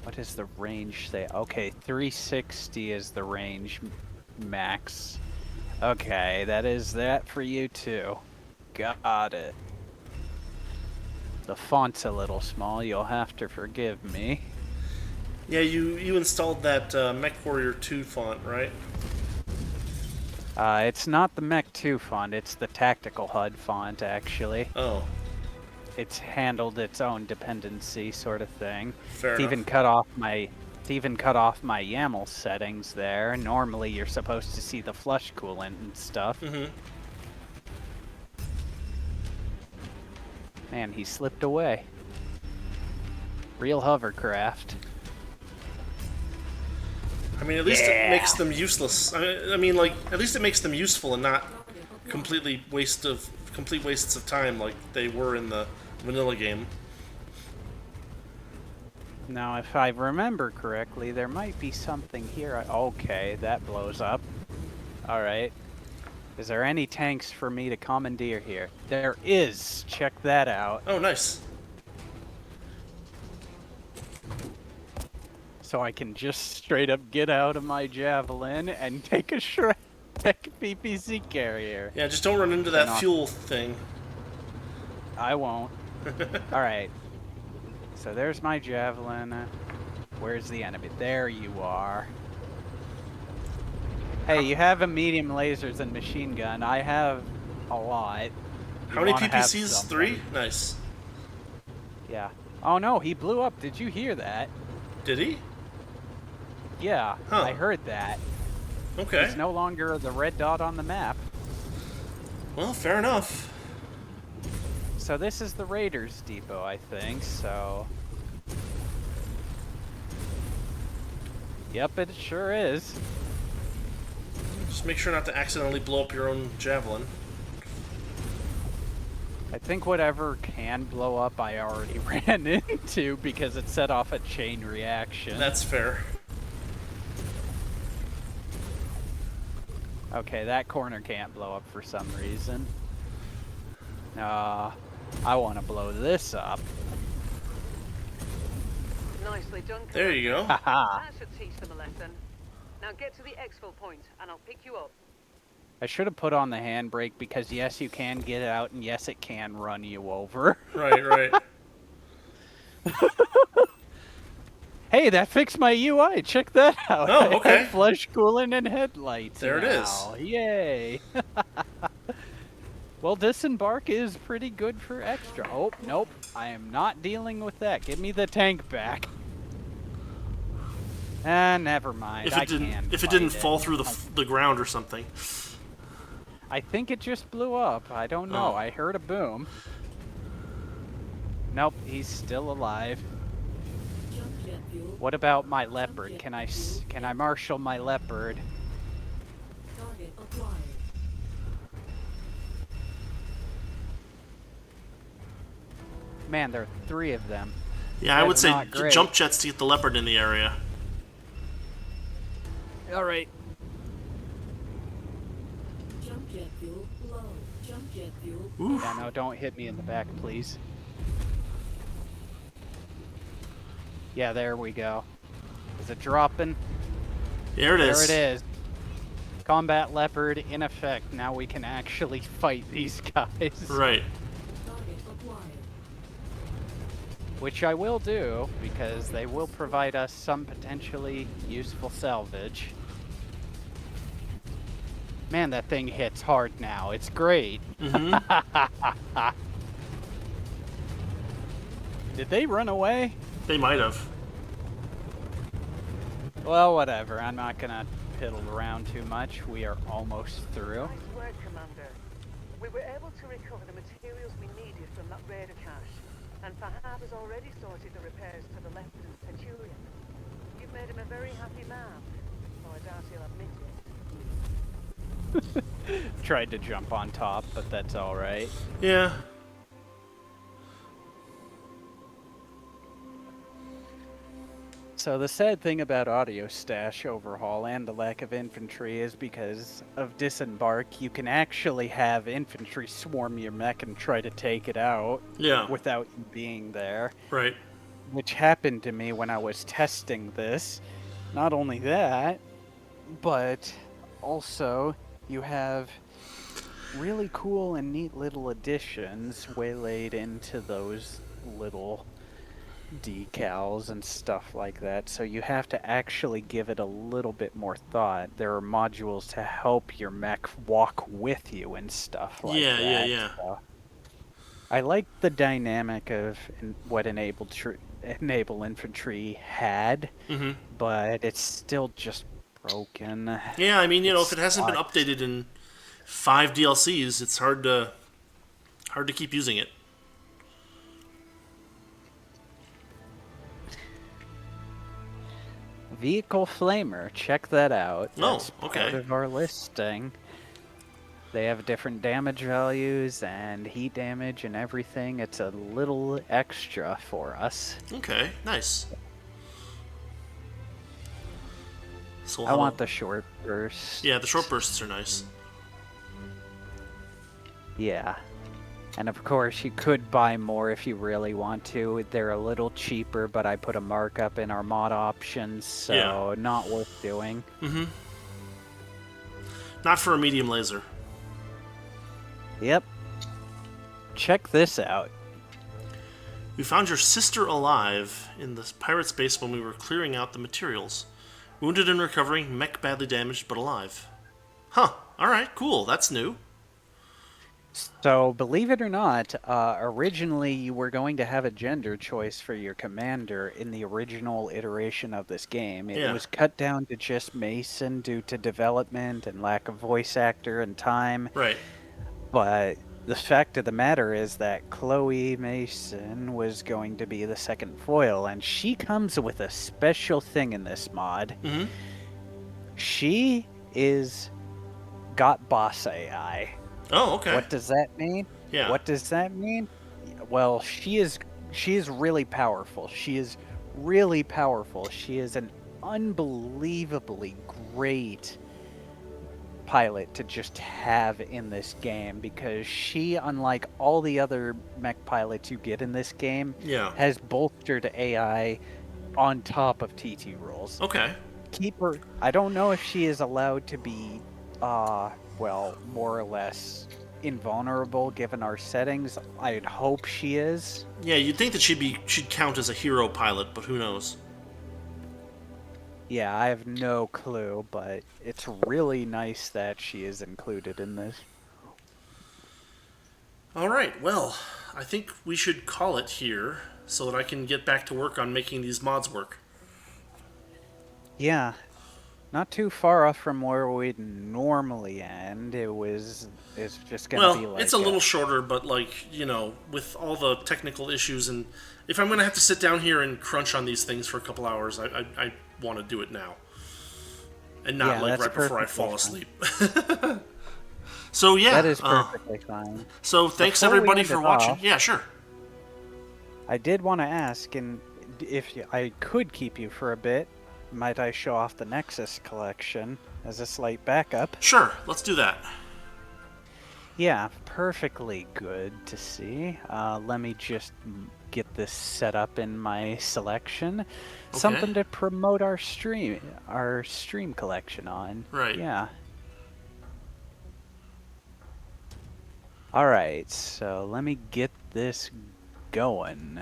S2: What is the range say? Okay, 360 is the range max. Okay, that is that for you too. Got it. The font's a little small, you'll have to forgive me.
S1: Yeah, you installed that Mech Warrior 2 font, right?
S2: It's not the Mech 2 font, it's the Tactical HUD font, actually.
S1: Oh,
S2: It's handled its own dependency sort of thing.
S1: fair
S2: It's
S1: enough.
S2: even cut off my YAML settings there. Normally you're supposed to see the flush coolant and stuff.
S1: Mm-hmm.
S2: Man, he slipped away. Real hovercraft.
S1: I mean, at least it
S2: Yeah.
S1: makes them useless. I mean, like, at least it makes them useful and not complete wastes of time like they were in the vanilla game.
S2: Now, if I remember correctly, there might be something here. Okay, that blows up. Alright. Is there any tanks for me to commandeer here? There is! Check that out.
S1: Oh, nice.
S2: So I can just straight up get out of my Javelin and take a Shrek PPC carrier.
S1: Yeah, just don't run into that
S2: No.
S1: fuel thing.
S2: I won't. Alright. So there's my Javelin. Where's the enemy? There you are. Hey, you have a medium lasers and machine gun. I have a lot.
S1: How
S2: You
S1: many
S2: wanna have
S1: PPCs?
S2: something.
S1: 3? Nice.
S2: Yeah. Oh no, he blew up. Did you hear that?
S1: Did he?
S2: Yeah,
S1: Huh.
S2: I heard that.
S1: Okay.
S2: He's no longer the red dot on the map.
S1: Well, fair enough.
S2: So this is the Raiders depot, I think, so... Yep, it sure is.
S1: Just make sure not to accidentally blow up your own javelin.
S2: I think whatever can blow up I already ran into because it set off a chain reaction.
S1: That's fair.
S2: Okay, that corner can't blow up for some reason. I want to blow this up.
S3: Nicely done.
S1: There you go.
S2: Haha.
S3: That should teach them a lesson. Now get to the exfil point, and I'll pick you up.
S2: I should have put on the handbrake because yes, you can get out, and yes, it can run you over.
S1: Right, right.
S2: Hey, that fixed my UI. Check that out.
S1: Oh, okay.
S2: I have flush cooling and headlights.
S1: There it
S2: now.
S1: is.
S2: Yay. Well, disembark is pretty good for extra. Oh, nope. I am not dealing with that. Give me the tank back. Never mind.
S1: If it didn't fall through the ground or something.
S2: I think it just blew up. I don't know.
S1: Oh.
S2: I heard a boom. Nope, he's still alive. What about my leopard? Can I marshal my leopard? Man, there are 3 of them.
S1: Yeah, I would
S2: That's
S1: say
S2: not great.
S1: jump jets to get the leopard in the area.
S2: All right.
S4: Jump jet fuel low. Jump jet fuel.
S1: Oof.
S2: Yeah, no, don't hit me in the back, please. Yeah, there we go. Is it dropping?
S1: There it is.
S2: There it is. Combat leopard in effect. Now we can actually fight these guys.
S1: Right.
S4: Target acquired.
S2: Which I will do, because they will provide us some potentially useful salvage. Man, that thing hits hard now. It's great.
S1: Mm-hmm.
S2: Did they run away?
S1: They might have.
S2: Well, whatever. I'm not gonna piddle around too much. We are almost through.
S3: Nice work, Commander. We were able to recover the materials we needed from that raider cache, and Fahad has already sorted the repairs to the Leopard and Centurion. You've made him a very happy man, though I doubt he'll admit it.
S2: Tried to jump on top, but that's alright.
S1: Yeah.
S2: So the sad thing about Audio Stash Overhaul and the lack of infantry is because of Disembark, you can actually have infantry swarm your mech and try to take it out
S1: Yeah.
S2: without you being there,
S1: Right.
S2: which happened to me when I was testing this. Not only that, but also you have really cool and neat little additions waylaid into those little decals and stuff like that, so you have to actually give it a little bit more thought. There are modules to help your mech walk with you and stuff like
S1: Yeah,
S2: that.
S1: yeah.
S2: So I like the dynamic of what enable infantry had,
S1: Mm-hmm.
S2: but it's still just broken.
S1: Yeah, I mean, you know, if
S2: It's
S1: it hasn't been
S2: sucks.
S1: updated in 5 DLCs, it's hard to keep using it.
S2: Vehicle Flamer, check that out.
S1: Oh,
S2: That's
S1: okay.
S2: part of our listing. They have different damage values and heat damage and everything. It's a little extra for us.
S1: Okay, nice. So
S2: I want the short burst.
S1: Yeah, the short bursts are nice.
S2: Yeah. And of course, you could buy more if you really want to. They're a little cheaper, but I put a markup in our mod options, so
S1: Yeah.
S2: not worth doing.
S1: Mm-hmm. Not for a medium laser.
S2: Yep. Check this out.
S1: We found your sister alive in the pirate's base when we were clearing out the materials. Wounded and recovering, mech badly damaged but alive. Huh, alright, cool, that's new.
S2: So, believe it or not, originally you were going to have a gender choice for your commander in the original iteration of this game. It
S1: Yeah.
S2: was cut down to just Mason due to development and lack of voice actor and time.
S1: Right.
S2: But the fact of the matter is that Chloe Mason was going to be the second foil, and she comes with a special thing in this mod.
S1: Mm-hmm.
S2: She is got boss AI.
S1: Oh, okay.
S2: What does that mean?
S1: Yeah.
S2: What does that mean? Well, she is really powerful. She is really powerful. She is an unbelievably great pilot to just have in this game because she, unlike all the other mech pilots you get in this game,
S1: Yeah.
S2: has bolstered AI on top of TT rolls.
S1: Okay.
S2: Keep her. I don't know if she is allowed to be, well, more or less invulnerable given our settings. I'd hope she is.
S1: Yeah, you'd think that she'd count as a hero pilot, but who knows?
S2: Yeah, I have no clue, but it's really nice that she is included in this.
S1: All right. Well, I think we should call it here so that I can get back to work on making these mods work.
S2: Yeah, not too far off from where we'd normally end. It's just gonna be
S1: Well,
S2: like
S1: it's a little shorter, but like, you know, with all the technical issues, and if I'm gonna have to sit down here and crunch on these things for a couple hours, I want to do it now, and not
S2: Yeah,
S1: like
S2: that's
S1: right before I
S2: perfectly
S1: fall
S2: fine.
S1: asleep. So yeah,
S2: That is perfectly fine.
S1: so thanks
S2: Before we
S1: everybody
S2: end
S1: for
S2: it
S1: watching.
S2: off-
S1: Yeah, sure.
S2: I did want to ask, and I could keep you for a bit, might I show off the Nexus collection as a slight backup?
S1: Sure, let's do that.
S2: Yeah, perfectly good to see. Let me just get this set up in my selection. Something to promote our stream collection on.
S1: Right.
S2: Yeah. Alright, so let me get this going.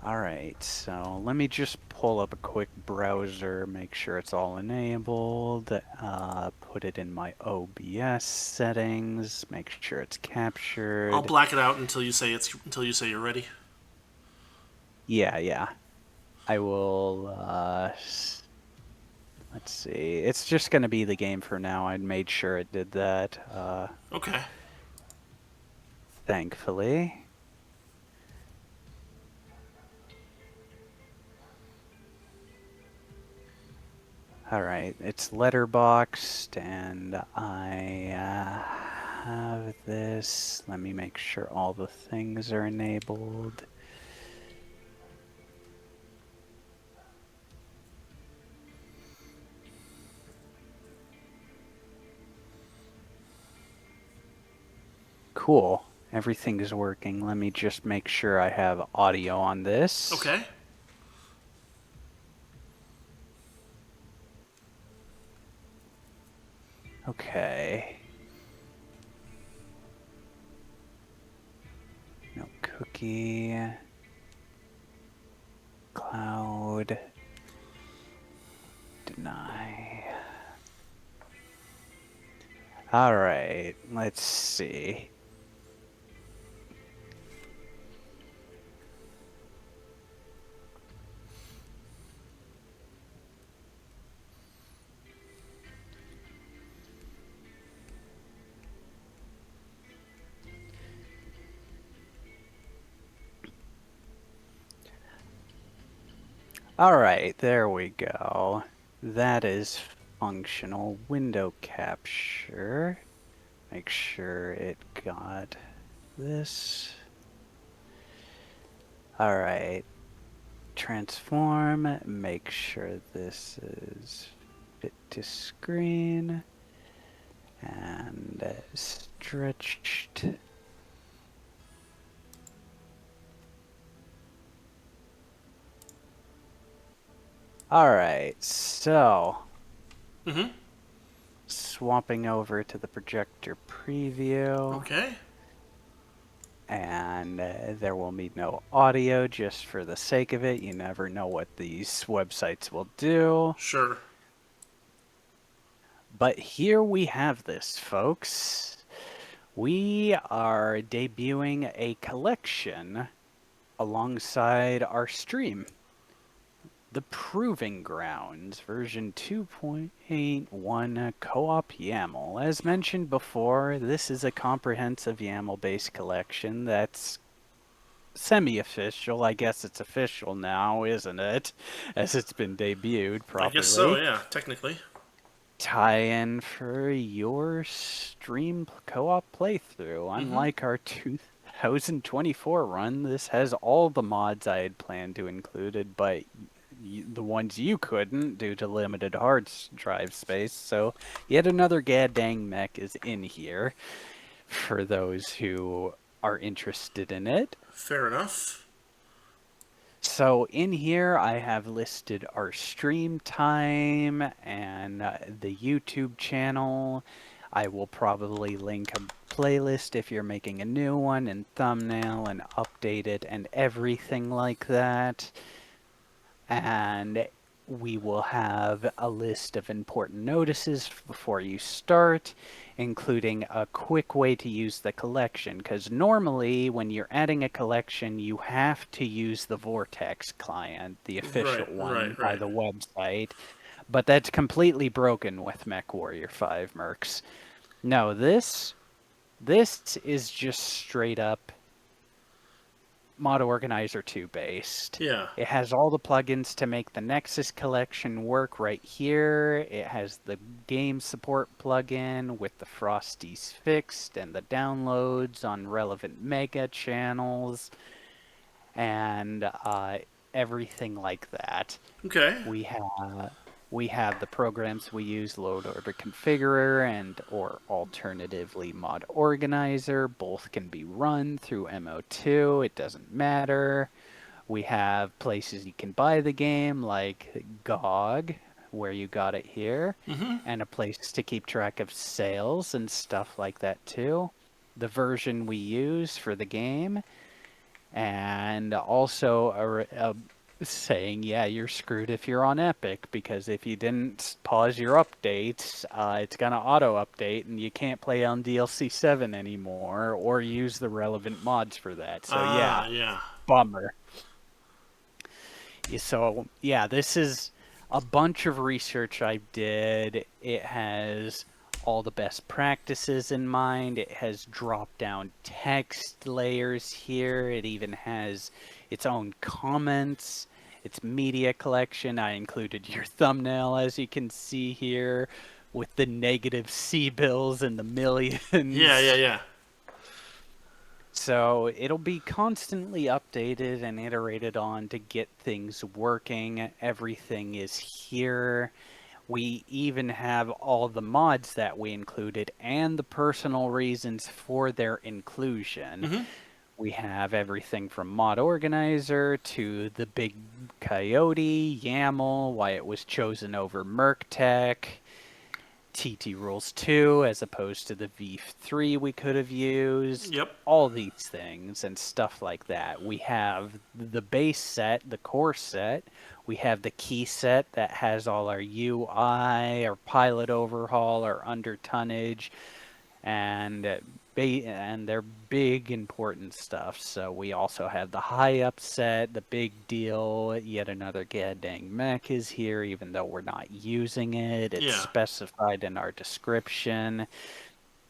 S2: Alright, so let me just pull up a quick browser, make sure it's all enabled, put it in my OBS settings, make sure it's captured.
S1: I'll black it out until you say you're ready.
S2: Yeah. I will, let's see, it's just gonna be the game for now. I made sure it did that,
S1: Okay.
S2: thankfully. Alright, it's letterboxed, and I have this. Let me make sure all the things are enabled. Cool. Everything is working. Let me just make sure I have audio on this.
S1: Okay.
S2: Okay. No cookie. Cloud. Deny. Alright, let's see. Alright, there we go. That is functional. Window capture. Make sure it got this. Alright. Transform. Make sure this is fit to screen. And stretched. Alright, so swapping over to the projector preview.
S1: Okay.
S2: And there will be no audio just for the sake of it. You never know what these websites will do.
S1: Sure.
S2: But here we have this, folks. We are debuting a collection alongside our stream. The Proving Grounds, version 2.81 co-op YAML. As mentioned before, this is a comprehensive YAML-based collection that's semi-official. I guess it's official now, isn't it? As it's been debuted
S1: I guess so,
S2: properly.
S1: yeah, technically.
S2: Tie-in for your stream co-op playthrough. Unlike our 2024 run, this has all the mods I had planned to include, but the ones you couldn't due to limited hard drive space. So yet another goddamn mech is in here for those who are interested in it.
S1: Fair enough.
S2: So in here I have listed our stream time and the YouTube channel. I will probably link a playlist if you're making a new one, and thumbnail and update it and everything like that. And we will have a list of important notices before you start, including a quick way to use the collection, because normally when you're adding a collection you have to use the Vortex client, the official one by the website, but that's completely broken with MechWarrior 5 Mercs. No, this is just straight up Mod Organizer 2 based.
S1: Yeah.
S2: It has all the plugins to make the Nexus collection work right here. It has the game support plugin with the Frosties fixed and the downloads on relevant mega channels and everything like that.
S1: Okay.
S2: We have the programs we use, Load Order Configurer and or alternatively Mod Organizer. Both can be run through MO2. It doesn't matter. We have places you can buy the game like GOG, where you got it here, and a place to keep track of sales and stuff like that too. The version we use for the game, and also a saying, yeah, you're screwed if you're on Epic, because if you didn't pause your updates, it's going to auto-update, and you can't play on DLC7 anymore, or use the relevant mods for that. So
S1: yeah.
S2: Bummer. So, yeah, this is a bunch of research I did. It has all the best practices in mind. It has drop-down text layers here. It even has its own comments, its media collection. I included your thumbnail, as you can see here, with the negative C-bills and the millions.
S1: Yeah.
S2: So it'll be constantly updated and iterated on to get things working. Everything is here. We even have all the mods that we included and the personal reasons for their inclusion. We have everything from Mod Organizer to the Big Coyote, YAML, why it was chosen over MercTech, TT Rules 2 as opposed to the V3 we could have used.
S1: Yep.
S2: All these things and stuff like that. We have the base set, the core set. We have the key set that has all our UI, our pilot overhaul, our under tonnage, and they're big important stuff. So we also have the high up set, the big deal. Yet another goddamn mech is here, even though we're not using it. It's specified in our description.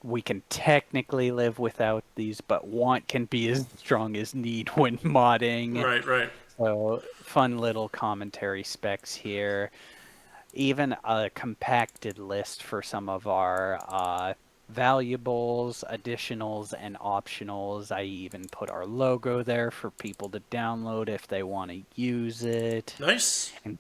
S2: We can technically live without these, but want can be as strong as need when modding.
S1: Right.
S2: So fun little commentary specs here. Even a compacted list for some of our valuables, additionals, and optionals. I even put our logo there for people to download if they want to use it.
S1: Nice.
S2: And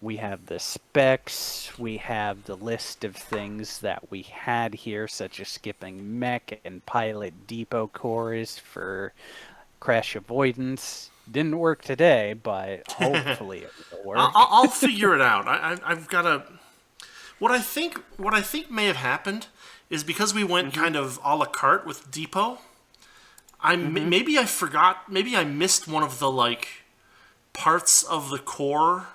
S2: we have the specs. We have the list of things that we had here, such as skipping mech and pilot depot cores for crash avoidance. Didn't work today, but hopefully it will work.
S1: I'll figure it out. I've got to. What I think may have happened is because we went kind of a la carte with Depot. Maybe I forgot. Maybe I missed one of the parts of the core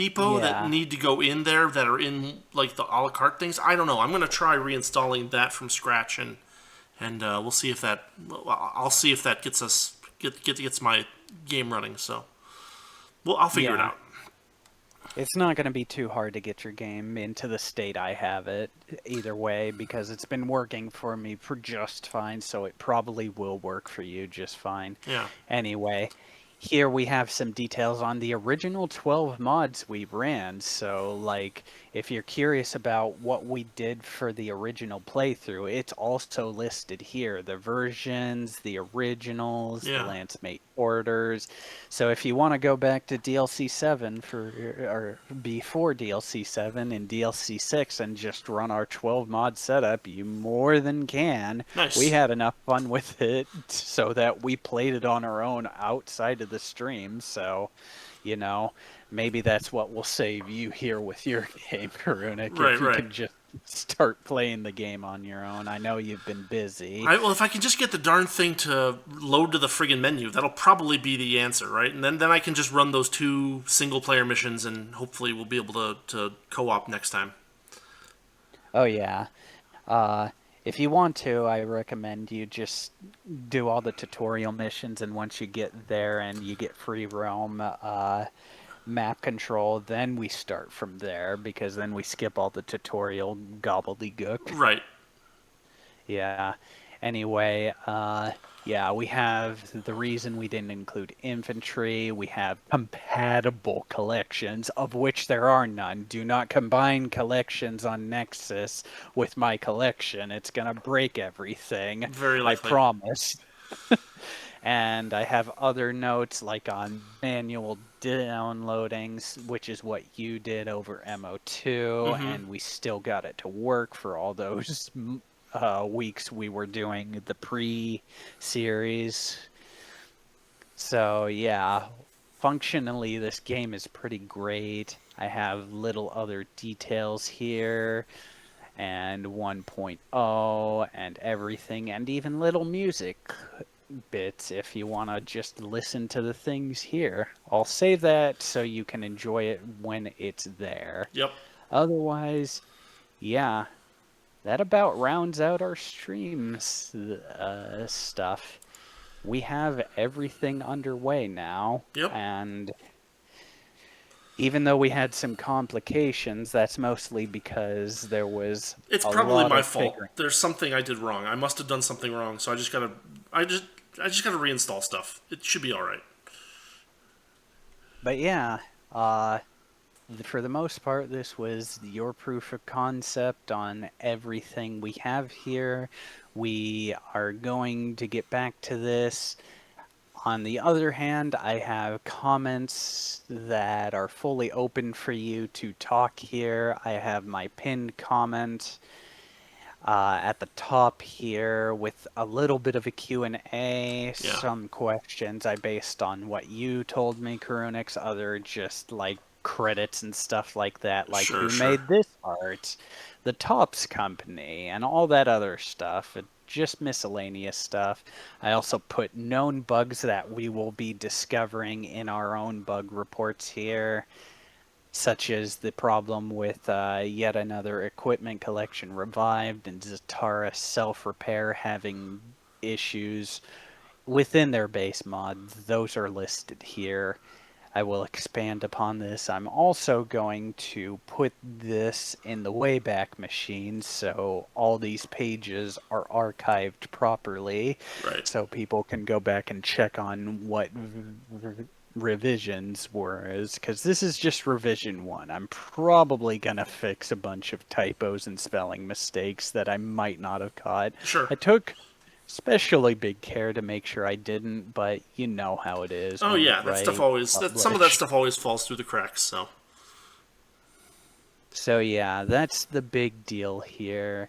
S1: depot that
S2: Yeah.
S1: need to go in there that are in like the a la carte things. I don't know. I'm gonna try reinstalling that from scratch, and we'll see if that. I'll see if that gets my game running. So, well, I'll figure it
S2: Yeah.
S1: out.
S2: It's not going to be too hard to get your game into the state I have it, either way, because it's been working for me for just fine, so it probably will work for you just fine.
S1: Yeah.
S2: Anyway, here we have some details on the original 12 mods we ran, so, like, if you're curious about what we did for the original playthrough, it's also listed here. The versions, the originals, the
S1: Yeah.
S2: Lance Mate orders. So if you want to go back to DLC7 or before DLC7 and DLC6 and just run our 12 mod setup, you more than can.
S1: Nice.
S2: We had enough fun with it so that we played it on our own outside of the stream. So, maybe that's what will save you here with your game, Karunic,
S1: Right,
S2: if you
S1: right.
S2: can just start playing the game on your own. I know you've been busy.
S1: Well, if I can just get the darn thing to load to the friggin' menu, that'll probably be the answer, right? And then I can just run those 2 single-player missions, and hopefully we'll be able to co-op next time.
S2: Oh, yeah. If you want to, I recommend you just do all the tutorial missions, and once you get there and you get free roam map control, then we start from there, because then we skip all the tutorial gobbledygook.
S1: Right.
S2: Yeah. Anyway, yeah, we have the reason we didn't include infantry. We have compatible collections, of which there are none. Do not combine collections on Nexus with my collection. It's gonna break everything.
S1: Very likely.
S2: I promise. And I have other notes like on manual downloadings, which is what you did over MO2, and we still got it to work for all those weeks we were doing the pre-series. So yeah, functionally this game is pretty great. I have little other details here, and 1.0 and everything, and even little music bits if you want to just listen to the things here. I'll save that so you can enjoy it when it's there.
S1: Yep.
S2: Otherwise, yeah, that about rounds out our streams stuff. We have everything underway now.
S1: Yep.
S2: And even though we had some complications, that's mostly because there was
S1: It's
S2: a
S1: probably
S2: lot
S1: my
S2: of
S1: fault.
S2: figuring.
S1: There's something I did wrong. I must have done something wrong, so I just gotta reinstall stuff. It should be all right.
S2: But yeah, for the most part, this was your proof of concept on everything we have here. We are going to get back to this. On the other hand, I have comments that are fully open for you to talk here. I have my pinned comment at the top here with a little bit of a Q&A, some questions I based on what you told me, Karunix, other just like credits and stuff like that, like
S1: Sure,
S2: who
S1: sure.
S2: made this art, the Tops Company, and all that other stuff. Just miscellaneous stuff. I also put known bugs that we will be discovering in our own bug reports here, such as the problem with yet another equipment collection revived and Zatara self-repair having issues within their base mod. Those are listed here. I will expand upon this. I'm also going to put this in the Wayback Machine, so all these pages are archived properly,
S1: Right.
S2: so people can go back and check on what revisions were, because this is just revision 1. I'm probably going to fix a bunch of typos and spelling mistakes that I might not have caught.
S1: Sure.
S2: I took especially big care to make sure I didn't, but you know how it is.
S1: Oh
S2: when
S1: yeah,
S2: you
S1: that stuff
S2: write,
S1: always. Some of that
S2: publish.
S1: stuff always falls through the cracks.
S2: So yeah, that's the big deal here.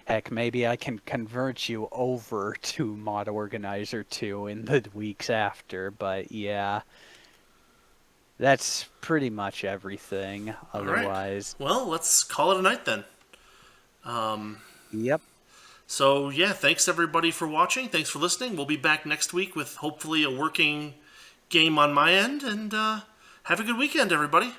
S2: Heck, maybe I can convert you over to Mod Organizer 2 in the weeks after, but yeah. That's pretty much everything.
S1: All right.
S2: Otherwise,
S1: Well, let's call it a night then.
S2: yep.
S1: So yeah, thanks everybody for watching. Thanks for listening. We'll be back next week with hopefully a working game on my end, and have Have a good weekend, everybody.